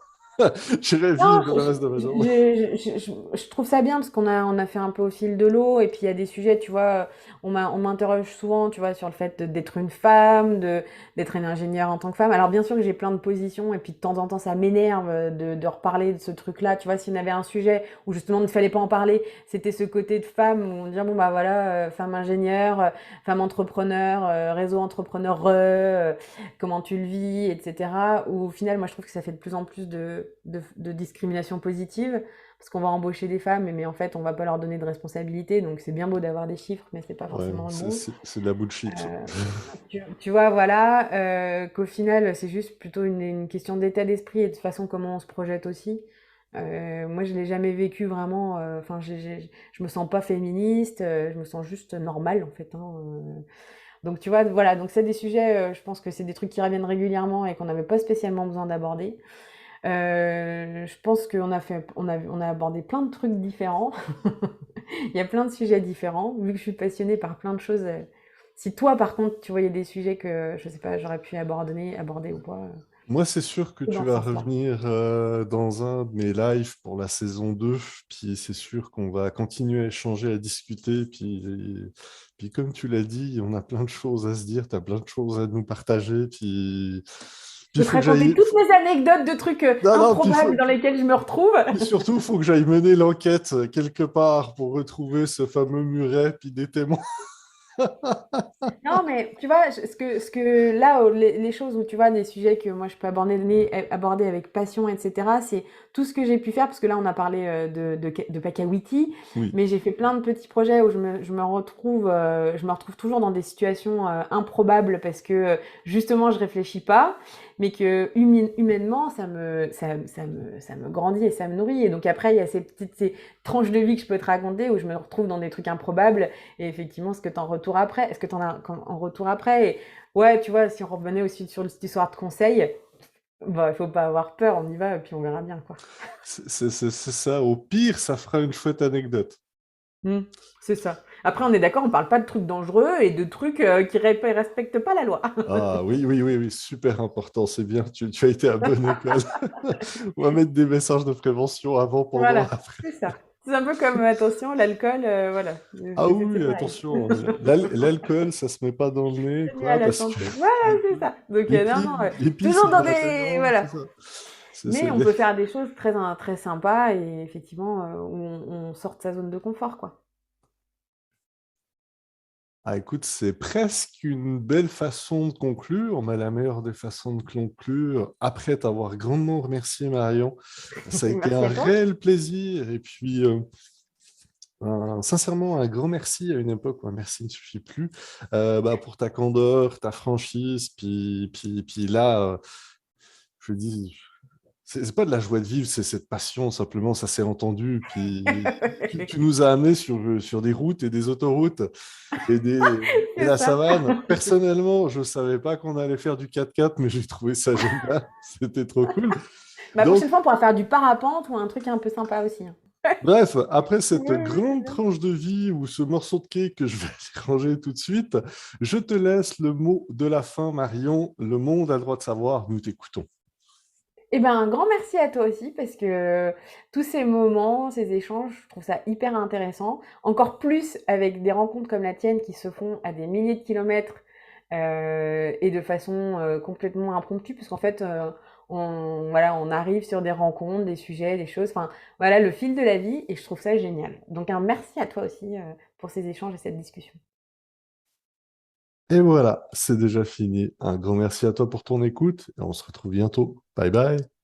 S1: j'irai
S2: Non,
S1: vivre le reste de ma journée.
S2: je trouve ça bien parce on a fait un peu au fil de l'eau et puis il y a des sujets, tu vois, on m'interroge souvent, tu vois, sur le fait d'être une femme, d'être une ingénieure en tant que femme. Alors bien sûr que j'ai plein de positions et puis de temps en temps ça m'énerve de reparler de ce truc-là. Tu vois, s'il y avait un sujet où justement il ne fallait pas en parler, c'était ce côté de femme où on dit bon bah voilà, femme ingénieure, femme entrepreneur, réseau entrepreneur, comment tu le vis, etc. Où au final, moi je trouve que ça fait de plus en plus de discrimination positive, parce qu'on va embaucher des femmes, mais en fait on va pas leur donner de responsabilité, donc c'est bien beau d'avoir des chiffres, mais c'est pas
S1: Ouais,
S2: forcément le bon.
S1: c'est de la bullshit.
S2: Euh, tu vois, voilà, qu'au final c'est juste plutôt une question d'état d'esprit et de façon comment on se projette aussi. Moi, je l'ai jamais vécu vraiment. Enfin, je me sens pas féministe. Je me sens juste normale en fait, hein. Donc tu vois, voilà, donc c'est des sujets, je pense que c'est des trucs qui reviennent régulièrement et qu'on n'avait pas spécialement besoin d'aborder. Je pense on a abordé plein de trucs différents. Il y a plein de sujets différents. Vu que je suis passionnée par plein de choses, si toi par contre tu voyais des sujets que je sais pas, j'aurais pu aborder ou pas,
S1: Moi, c'est sûr que
S2: c'est
S1: tu
S2: dans ce
S1: vas
S2: sens-là.
S1: revenir dans un de mes lives pour la saison 2, puis c'est sûr qu'on va continuer à échanger, à discuter, puis comme tu l'as dit, on a plein de choses à se dire, tu as plein de choses à nous partager, puis
S2: Je
S1: il
S2: vais te
S1: faut que
S2: raconter
S1: j'aille...
S2: toutes mes anecdotes de trucs
S1: Non, non,
S2: improbables dans lesquels je me retrouve.
S1: puis surtout, il faut que j'aille mener l'enquête quelque part pour retrouver ce fameux muret, puis des témoins.
S2: Non, mais tu vois, ce que là, les choses où tu vois, des sujets que moi je peux aborder avec passion, etc., c'est tout ce que j'ai pu faire, parce que là, on a parlé de Pakawiti,
S1: Oui,
S2: mais j'ai fait plein de petits projets où je me retrouve toujours dans des situations improbables parce que justement, je réfléchis pas, mais que humainement, ça me grandit et ça me nourrit. Et donc après, il y a ces tranches de vie que je peux te raconter où je me retrouve dans des trucs improbables et effectivement, ce que tu en retour après, est-ce que tu en as en retour après et ouais, tu vois, si on revenait aussi sur cette histoire de conseil, bah, il faut pas avoir peur, on y va et puis on verra bien, quoi.
S1: c'est ça. Au pire, ça fera une chouette anecdote.
S2: Mmh, c'est ça. Après, on est d'accord, on parle pas de trucs dangereux et de trucs qui respectent pas la loi.
S1: Ah oui, oui, oui, oui, super important, c'est bien, tu as été à bonne école. On va mettre des messages de prévention avant, pendant,
S2: Voilà,
S1: après.
S2: c'est ça. C'est un peu comme, attention, l'alcool, voilà,
S1: Ah
S2: c'est
S1: oui,
S2: pareil.
S1: attention, l'alcool, ça se met pas dans le nez,
S2: C'est mieux à
S1: quoi,
S2: la
S1: parce que...
S2: santé. Voilà, c'est ça. Donc, non, non,
S1: Et puis
S2: toujours
S1: c'est
S2: dans
S1: pas
S2: des...
S1: gênant, c'est
S2: Voilà.
S1: ça.
S2: Mais on peut faire des choses très sympas et effectivement, où on sort de sa zone de confort, quoi.
S1: Ah, écoute, c'est presque une belle façon de conclure, mais la meilleure des façons de conclure, après t'avoir grandement remercié, Marion. Ça a été
S2: Merci
S1: un
S2: à toi.
S1: réel plaisir, et puis... sincèrement, un grand merci à une époque où un merci ne suffit plus pour ta candeur, ta franchise. Puis là, je dis, c'est pas de la joie de vivre, c'est cette passion, simplement, ça s'est entendu. Puis tu nous as amenés sur des routes et des autoroutes et
S2: C'est
S1: la
S2: ça.
S1: savane. Personnellement, je savais pas qu'on allait faire du 4x4, mais j'ai trouvé ça génial. C'était trop cool.
S2: La
S1: Donc,
S2: prochaine fois, on pourra faire du parapente ou un truc un peu sympa aussi, hein.
S1: bref, après cette
S2: Oui, c'est
S1: grande
S2: bien.
S1: tranche de vie ou ce morceau de cake que je vais aller ranger tout de suite, je te laisse le mot de la fin, Marion. Le monde a le droit de savoir, nous t'écoutons.
S2: Eh ben, un grand merci à toi aussi parce que tous ces moments, ces échanges, je trouve ça hyper intéressant. Encore plus avec des rencontres comme la tienne qui se font à des milliers de kilomètres et de façon complètement impromptue, puisqu'en fait, voilà, on arrive sur des rencontres, des sujets, des choses. Enfin, voilà, le fil de la vie et je trouve ça génial. Donc, un merci à toi aussi pour ces échanges et cette discussion.
S1: Et voilà, c'est déjà fini. Un grand merci à toi pour ton écoute et on se retrouve bientôt. Bye bye.